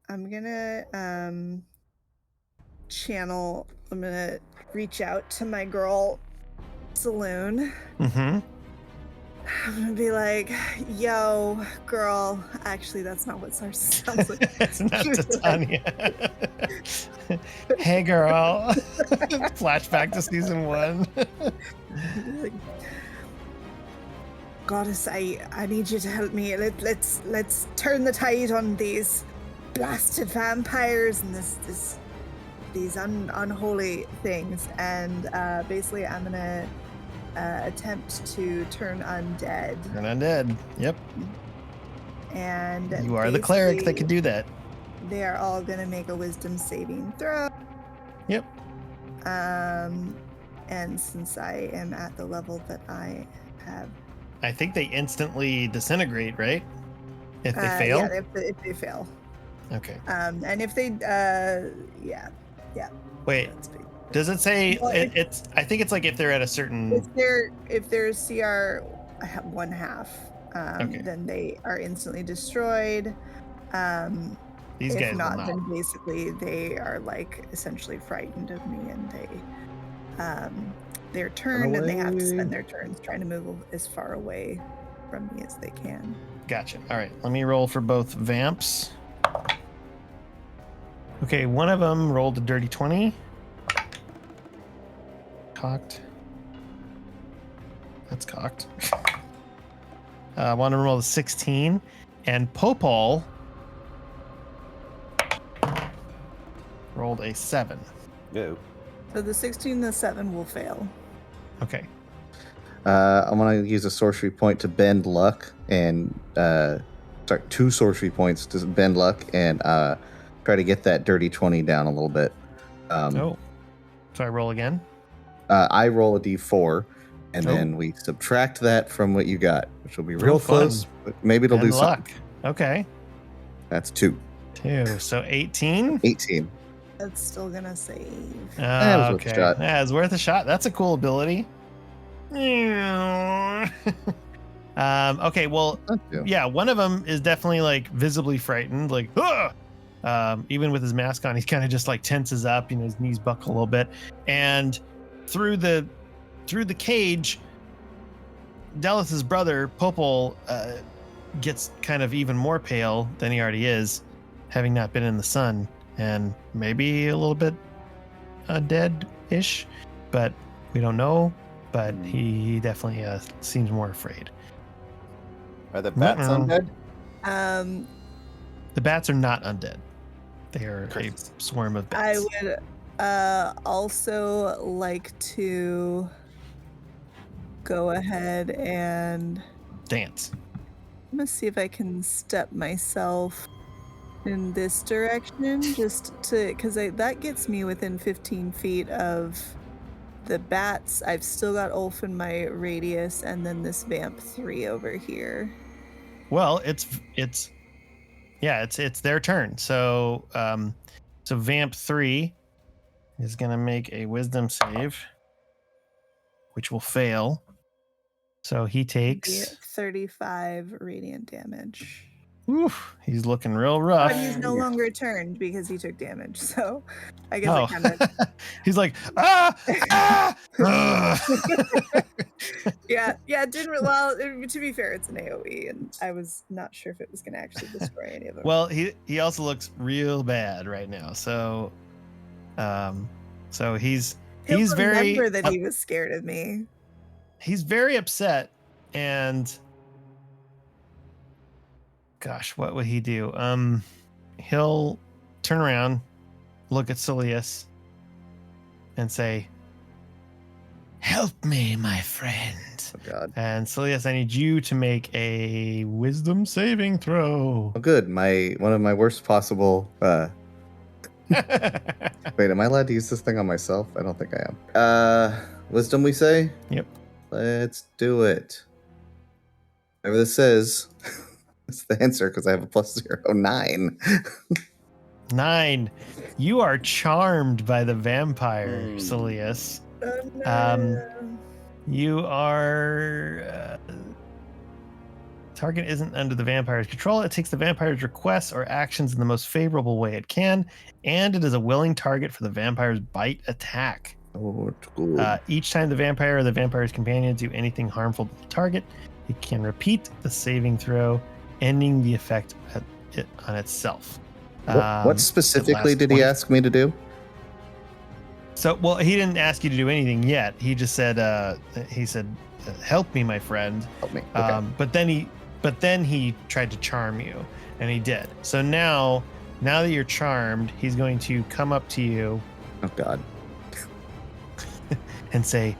I'm gonna channel. I'm gonna reach out to my girl Saloon. Mm-hmm. I'm gonna be like, "Yo, girl." Actually, that's not what Sarsa sounds like. It's not Titania. Hey, girl. Flashback to season 1. Like, Goddess, I need you to help me. Let's turn the tide on these blasted vampires and these unholy things. And basically, I'm gonna attempt to turn undead. Turn undead. Yep. And You are the cleric that basically, can do that. They are all gonna make a wisdom saving throw. Yep. And since I am at the level that I have, I think they instantly disintegrate, right? If they fail? yeah, if they fail. Okay. And if they, yeah. Wait, That's big. does it say Well, it's I think it's like if they're at a certain If they're CR 1/2, Okay. then they are instantly destroyed. these If guys not, will not. then basically they are like essentially frightened of me, and they're turned, and they have to away. spend their turns trying to move as far away from me as they can. Gotcha. All right, let me roll for both vamps. Okay, one of them rolled a dirty 20. Cocked. That's cocked. One of them rolled a 16. And Popol rolled a 7. Ew. So the 16 and the 7 will fail. Okay. I'm gonna use a sorcery point to bend luck and sorry, 2 sorcery points to bend luck and try to get that dirty 20 down a little bit. So I roll again? I roll a d4 and Oh. then we subtract that from what you got, which will be real fun. close, but maybe it'll And do luck. something. Okay. That's 2. 2. So 18. 18. That's still gonna save. was worth a Okay. shot. Yeah, it's worth a shot. That's a cool ability. Okay, well, Not two. yeah, one of them is definitely like visibly frightened, like, "Ah!" Even with his mask on, he's kind of just like tenses up, his knees buckle a little bit. And through the cage, Delleth's brother, Popol, gets kind of even more pale than he already is, having not been in the sun, and maybe a little bit dead-ish, but we don't know. But he definitely seems more afraid. Are the bats undead? The bats are not undead. They are Correct. a swarm of I bats. would also like to go ahead and Dance. I'm gonna see if I can step myself in this direction, just to because that gets me within 15 feet of the bats. I've still got Ulf in my radius, and then this Vamp 3 over here. Well, it's their turn. So so Vamp 3 is gonna make a Wisdom save, which will fail. So he takes 35 radiant damage. oof, he's looking real rough. But he's no longer turned because he took damage. So I guess Oh, I kind of he's like ah. yeah. Didn't well. To be fair, it's an AOE, and I was not sure if it was going to actually destroy any of them. Well, he also looks real bad right now. So, so he's He'll very remember that he was scared of me. he's very upset, and gosh, what would he do? He'll turn around, look at Saeleas, and say, "Help me, my friend." Oh, God. And Saeleas, I need you to make a Wisdom saving throw. Oh, good. One of my worst possible. Wait, am I allowed to use this thing on myself? I don't think I am. Wisdom, we say? Yep. Let's do it. Whatever this says, that's the answer because I have a +09. 9. You are charmed by the vampire, Hmm. Saeleas. Oh, no. You are. Target isn't under the vampire's control. It takes the vampire's requests or actions in the most favorable way it can, and it is a willing target for the vampire's bite attack. Oh, it's good. Each time the vampire or the vampire's companion do anything harmful to the target, it can repeat the saving throw, ending the effect on itself. What specifically it lasts did he 20 ask me to do? So, well, he didn't ask you to do anything yet. He just said, "Help me, my friend." Help me. Okay. But then he tried to charm you, and he did. So now that you're charmed, he's going to come up to you Oh, God. and say,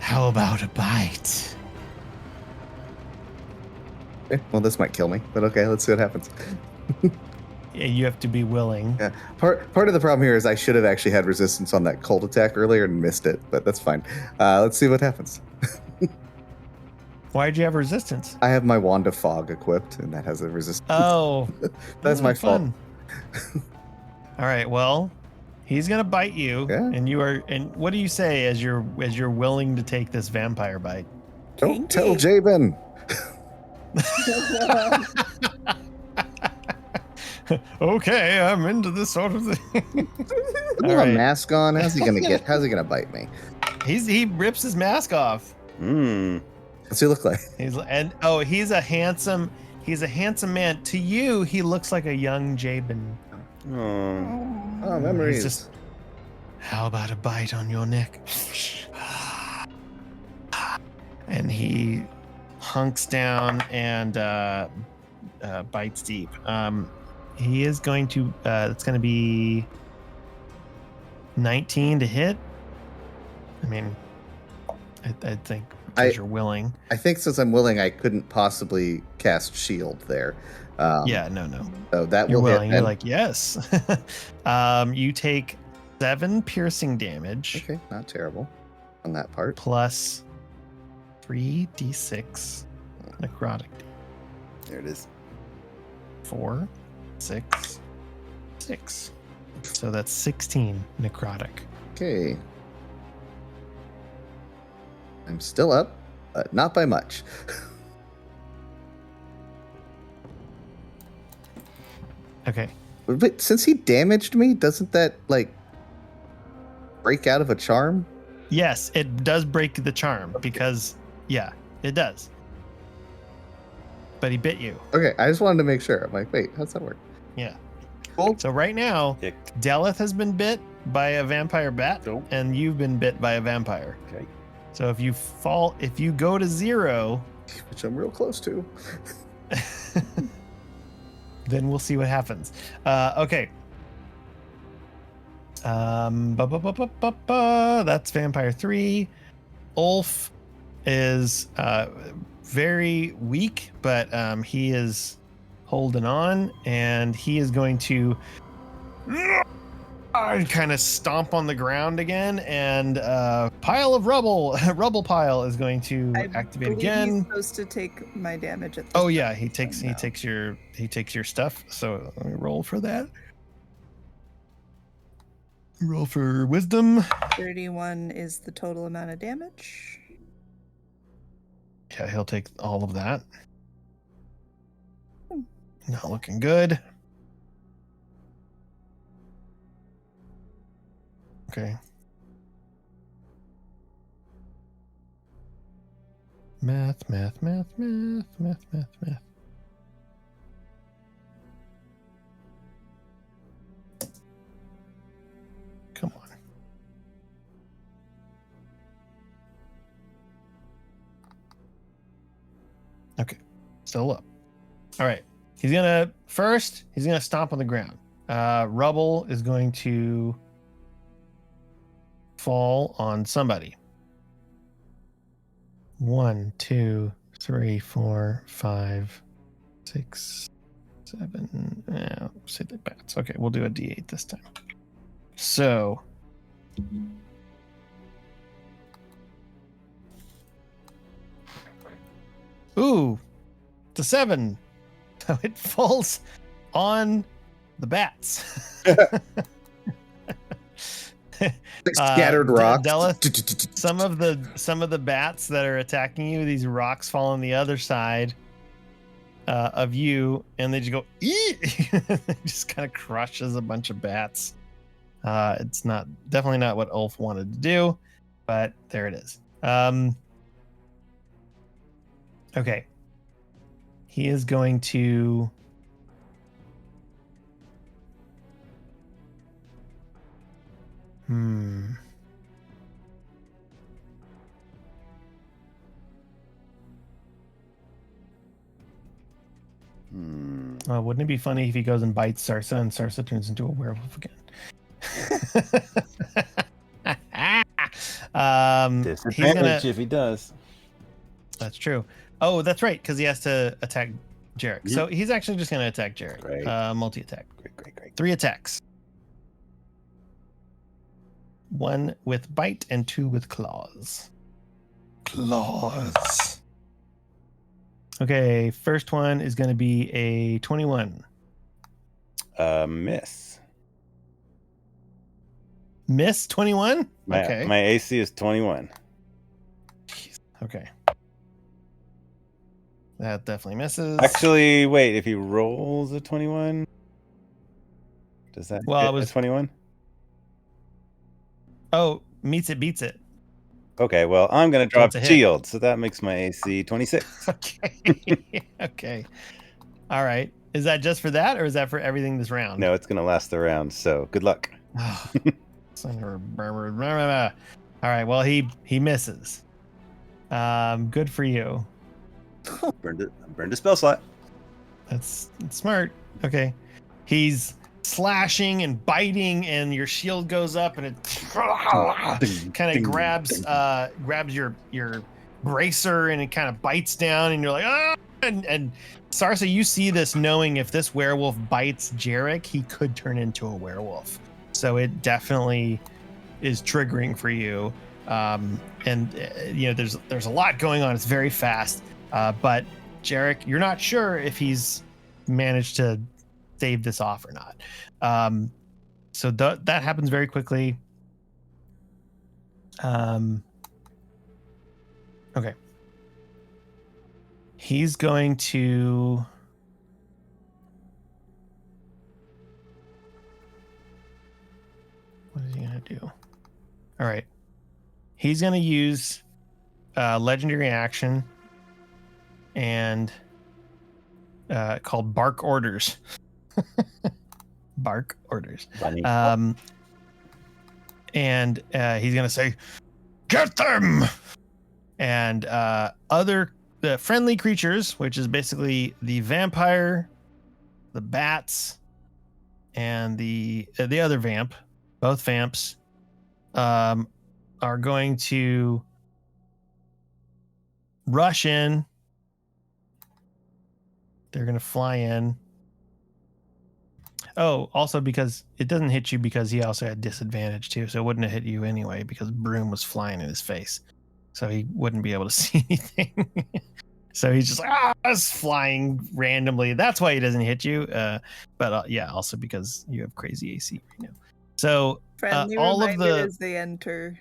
"How about a bite?" Okay, well, this might kill me, but okay, let's see what happens. Yeah, you have to be willing. Yeah. Part of the problem here is I should have actually had resistance on that cold attack earlier and missed it, but that's fine. Let's see what happens. Why did you have resistance? I have my Wand of Fog equipped, and that has a resistance. Oh, That's my fault. fun. All right. Well, he's gonna bite you, Yeah. and you are. And what do you say as you're willing to take this vampire bite? Don't tell Jabin. Okay, I'm into this sort of thing. Put All a right. mask on. How's he gonna bite me? He rips his mask off. What's he look like? He's a handsome man. To you, he looks like a young Jabin. Oh, memories. He's just, how about a bite on your neck? And he hunks down and bites deep. He is going to. It's going to be 19 to hit. I mean, I think because you're willing. I think since I'm willing, I couldn't possibly cast shield there. Yeah, no. So that You're will hit. willing. You're like, yes. You take 7 piercing damage Okay, not terrible on that part. plus 3d6 necrotic. There it is. 4, 6, 6. So that's 16 necrotic. Okay. I'm still up, but not by much. Okay. But since he damaged me, doesn't that, like, break out of a charm? Yes, it does break the charm because, yeah, it does. But he bit you. Okay, I just wanted to make sure. I'm like, wait, how's that work? Yeah. Cool. So right now, Ick. Delleth has been bit by a vampire bat, Nope. and you've been bit by a vampire. Okay. So if you go to 0, Which I'm real close to. then we'll see what happens. Okay. That's vampire 3. Ulf is very weak, but he is holding on, and he is going to kind of stomp on the ground again, and pile of rubble pile is going to activate believe again. He's supposed to take my damage at this Oh yeah, point, he takes so no. he takes your stuff. So let me roll for that. Roll for wisdom. 31 is the total amount of damage. Yeah, he'll take all of that. Hmm. Not looking good. Okay. Math. Come on. Okay. Still up. All right. He's gonna stomp on the ground. Rubble is going to fall on somebody. 1, 2, 3, 4, 5, 6, 7. Say the bats. Okay, we'll do a D8 this time. So. Ooh, it's a 7. So it falls on the bats. Scattered rocks. Delleth, some of the bats that are attacking you, these rocks fall on the other side of you, and they just go eat. It just kind of crushes a bunch of bats. It's definitely not what Ulf wanted to do, but there it is. Okay. He is going to wouldn't it be funny if he goes and bites Sarsa and Sarsa turns into a werewolf again? Disadvantage if he does. That's true. Oh, that's right, because he has to attack Jerrick. So he's actually just going to attack Jerrick. Great. Multi-attack. Great. 3 attacks. 1 with bite and 2 with claws. Claws. Okay, first one is going to be a 21. Miss. Miss 21? Okay. My AC is 21. Jeez. Okay. That definitely misses. Actually, wait, if he rolls a 21, does that hit a 21? Oh, meets it, beats it. Okay, well, I'm going to drop it's a hit. shield, so that makes my AC 26. Okay. Okay. All right. Is that just for that, or is that for everything this round? No, it's going to last the round, so good luck. All right. Well, he misses. Good for you. Burned a spell slot. That's smart. Okay. He's slashing and biting, and your shield goes up, and it kind of grabs your bracer, and it kind of bites down, and you're like, ah! And Sarsa, you see this, knowing if this werewolf bites Jerrick, he could turn into a werewolf. So it definitely is triggering for you. There's a lot going on. It's very fast. But Jerrick, you're not sure if he's managed to stave this off or not. So that happens very quickly. Okay. He's going to... What is he going to do? All right. He's going to use legendary action and called Bark Orders. Bark Orders. Funny. And he's going to say, "Get them!" And the friendly creatures, which is basically the vampire, the bats, and the other vamp, both vamps, are going to rush in. They're going to fly in. Oh, also because it doesn't hit you because he also had disadvantage too, so it wouldn't have hit you anyway because Broom was flying in his face, so he wouldn't be able to see anything. So he's just it's flying randomly. That's why he doesn't hit you. But yeah, also because you have crazy AC right now. So Friendly all of the as they enter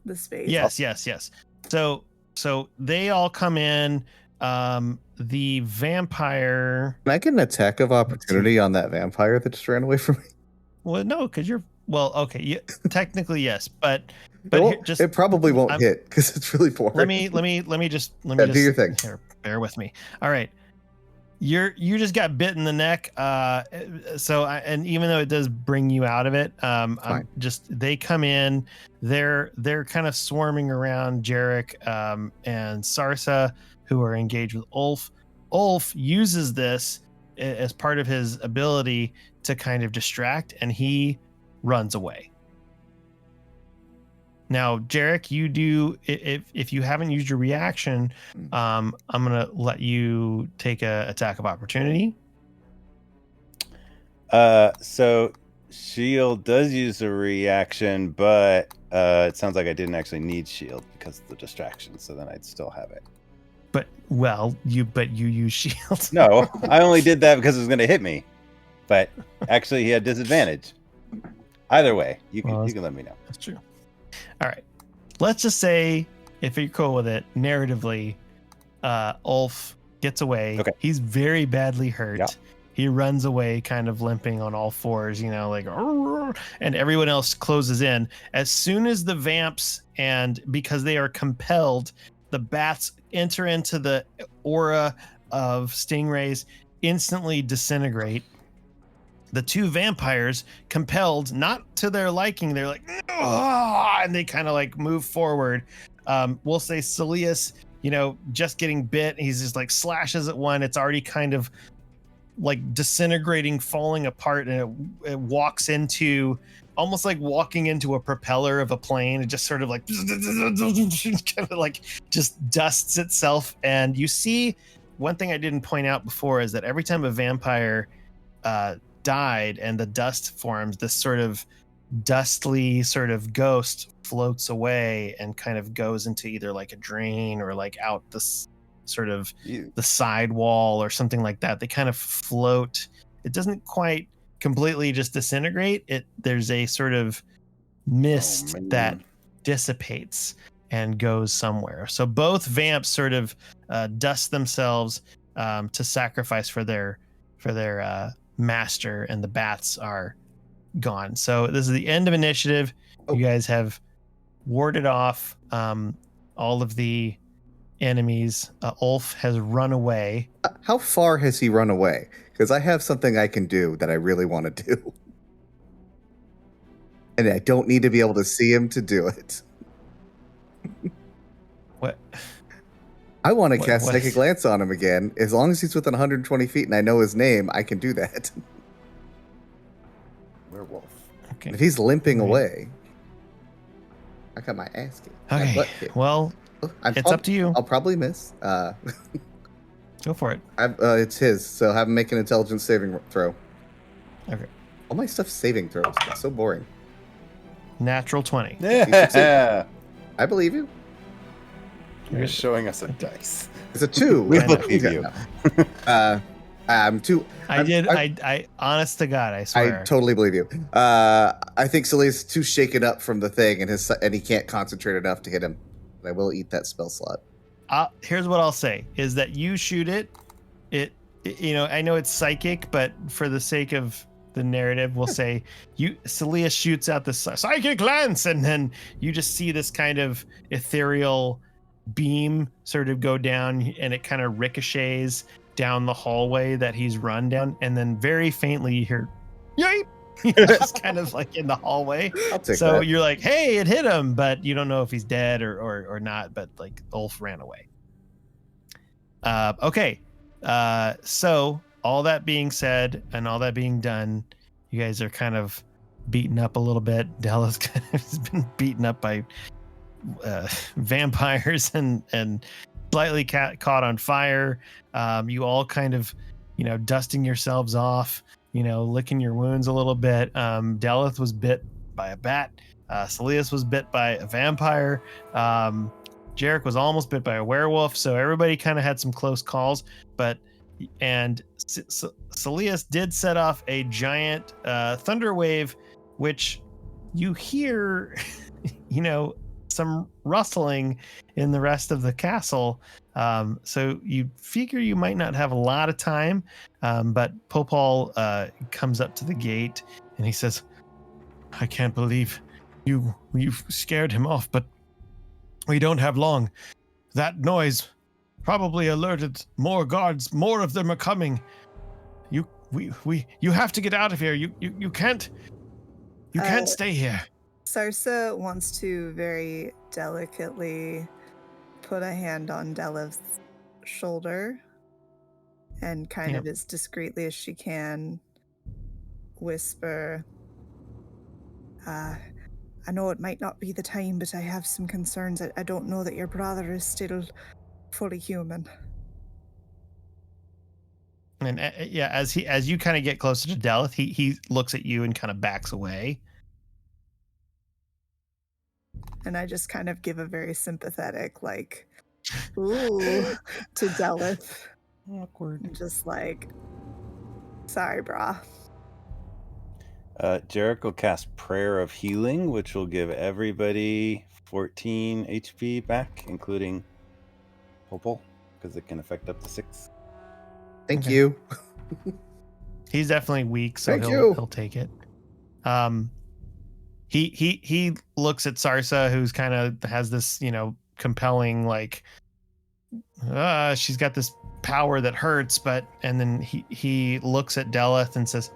the space. Yes. So they all come in. The vampire. Can I get an attack of opportunity on that vampire that just ran away from me? Well, no, because you're okay. Technically, yes, but it probably won't hit because it's really boring. Let me just do your thing. Here, bear with me. All right, you just got bit in the neck. And even though it does bring you out of it, they come in. They're kind of swarming around Jerrick and Sarsa, who are engaged with Ulf. Ulf uses this as part of his ability to kind of distract, and he runs away. Now, Jerrick, you do, if you haven't used your reaction, I'm gonna let you take a attack of opportunity. So shield does use a reaction, but it sounds like I didn't actually need shield because of the distraction, so then I'd still have it. But you use shield. No, I only did that because it was going to hit me. But actually, he had disadvantage. Either way, you can let me know. That's true. All right, let's just say, if you're cool with it, narratively, Ulf gets away. Okay. He's very badly hurt. Yeah. He runs away, kind of limping on all fours, like, and everyone else closes in. As soon as the vamps, and because they are compelled, the bats enter into the aura of stingrays, instantly disintegrate. The two vampires, compelled, not to their liking, they're like, and they kind of like move forward. We'll say Saeleas, just getting bit. He's just like slashes at one. It's already kind of like disintegrating, falling apart, and it walks into, almost like walking into a propeller of a plane. It just sort of like kind of like just dusts itself. And you see, one thing I didn't point out before is that every time a vampire died and the dust forms, this sort of dustly sort of ghost floats away and kind of goes into either like a drain or like out this sort of the side wall or something like that. They kind of float. It doesn't quite completely just disintegrate. There's a sort of mist that dissipates and goes somewhere. So both vamps sort of dust themselves to sacrifice for their master, and the bats are gone. So this is the end of initiative. You guys have warded off all of the enemies. Ulf has run away. How far has he run away? Because I have something I can do that I really want to do. And I don't need to be able to see him to do it. What? I want to cast Take a Glance on him again. As long as he's within 120 feet and I know his name, I can do that. Werewolf. Okay. If he's limping away, I got my ass kicked. Okay. Well, it's up to you. I'll probably miss. Go for it. It's his, so have him make an intelligence saving throw. Okay. All my stuff's saving throws. It's so boring. Natural 20. Yeah. I believe you. You're showing us a dice. It's a 2. We believe you. I honest to God, I swear. I totally believe you. I think Saeleas is too shaken up from the thing, and he can't concentrate enough to hit him. But I will eat that spell slot. Here's what I'll say: is that you shoot it. I know it's psychic, but for the sake of the narrative, we'll say Saeleas shoots out the psychic lance, and then you just see this kind of ethereal beam sort of go down, and it kind of ricochets down the hallway that he's run down, and then very faintly you hear yipe. Just kind of like in the hallway. I'll take so that. you're like, hey, it hit him, but you don't know if he's dead or not, but like Ulf ran away. Okay. So all that being said and all that being done, you guys are kind of beaten up a little bit. Delleth kind of has been beaten up by vampires and slightly caught on fire. You all kind of, dusting yourselves off, licking your wounds a little bit. Delleth was bit by a bat. Saeleas was bit by a vampire. Jerrick was almost bit by a werewolf. So everybody kind of had some close calls, and Saeleas did set off a giant thunder wave, which you hear, some rustling in the rest of the castle. So you figure you might not have a lot of time, but Popal comes up to the gate and he says, I can't believe you've scared him off, but we don't have long. That noise probably alerted more guards. More of them are coming. You have to get out of here. You can't stay here. Sarsa wants to very delicately put a hand on Delleth's shoulder and kind of as discreetly as she can whisper, I know it might not be the time, but I have some concerns. I don't know that your brother is still fully human. And as you kind of get closer to Delleth, he looks at you and kind of backs away. And I just kind of give a very sympathetic, like, ooh, to Delleth. Awkward. And just like, sorry, brah. Jerrick will cast Prayer of Healing, which will give everybody 14 HP back, including Popal, because it can affect up to 6. Thank you. He's definitely weak, so Thank he'll take it. He looks at Sarsa, who's kind of has this, compelling, like, she's got this power that hurts, and then he looks at Delleth and says,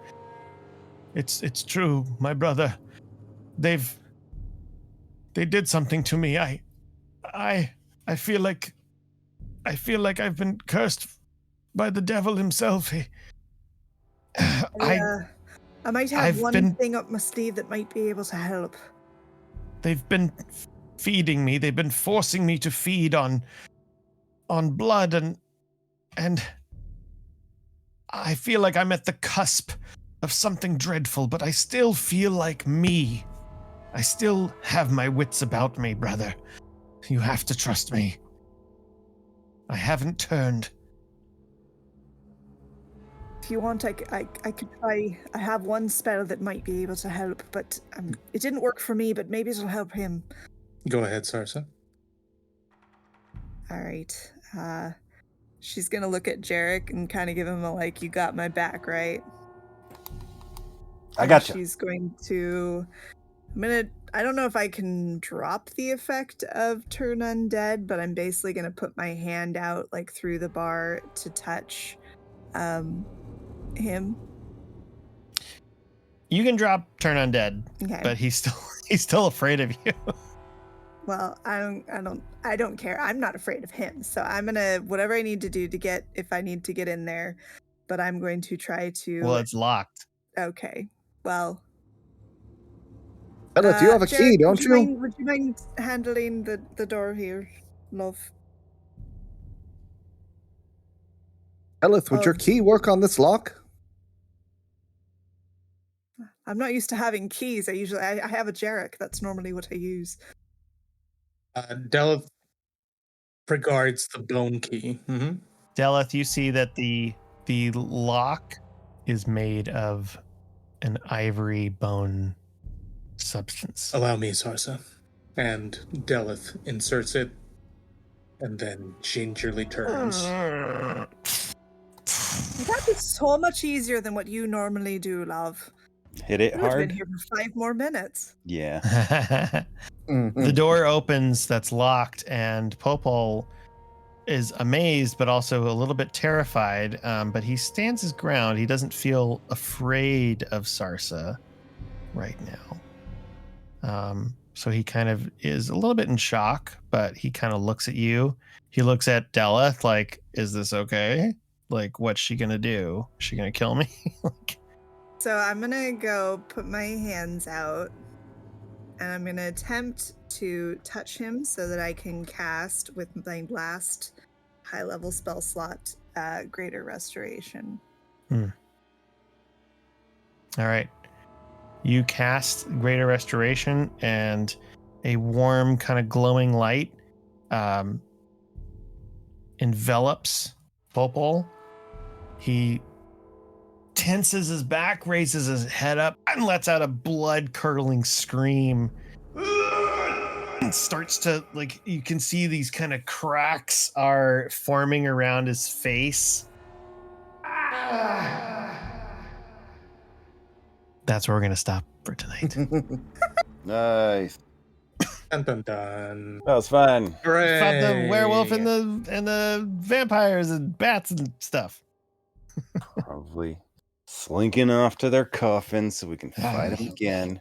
It's true, my brother. They did something to me. I feel like I've been cursed by the devil himself. I might have one thing up my sleeve that might be able to help. They've been feeding me. They've been forcing me to feed on blood, and I feel like I'm at the cusp of something dreadful, but I still feel like me. I still have my wits about me, brother. You have to trust me. I haven't turned. If you want, I could try. I have one spell that might be able to help, but it didn't work for me, but maybe it'll help him. Go ahead, Sarsa. All right. She's going to look at Jerrick and kind of give him a, like, you got my back, right? I got you. She's going to... I don't know if I can drop the effect of Turn Undead, but I'm basically going to put my hand out, like, through the bar to touch him. You can drop Turn Undead, okay. But he's still afraid of you. Well, I don't care. I'm not afraid of him. So I'm gonna whatever I need to do to get if I need to get in there, but I'm going to try to. Well, it's locked. Okay. Well. Delleth, you have a key, don't you? Would you mind handling the door here, love? Delleth, would your key work on this lock? I'm not used to having keys. I have a Jerrick. That's normally what I use. Delleth regards the bone key. Mm-hmm. Delleth, you see that the The lock is made of an ivory bone substance. Allow me, Sarsa. And Delleth inserts it and then gingerly turns. That is so much easier than what you normally do, love. Hit it You would have been hard. here for 5 more minutes. Yeah. The door opens that's locked, and Popol is amazed but also a little bit terrified, but he stands his ground. He doesn't feel afraid of Sarsa right now. So he kind of is a little bit in shock, but he kind of looks at you. He looks at Delleth like, is this okay? Like, what's she gonna do? Is she gonna kill me? So I'm going to go put my hands out, and I'm going to attempt to touch him so that I can cast with my last high-level spell slot, Greater Restoration. All right. You cast Greater Restoration, and a warm, kind of glowing light envelops Popol. He tenses his back, raises his head up, and lets out a blood-curdling scream. And starts to, like, you can see these kind of cracks are forming around his face. That's where we're going to stop for tonight. Nice. Dun dun dun. That was fun. Hooray! Fought the werewolf and the vampires and bats and stuff. Probably slinking off to their coffins so we can fight them again.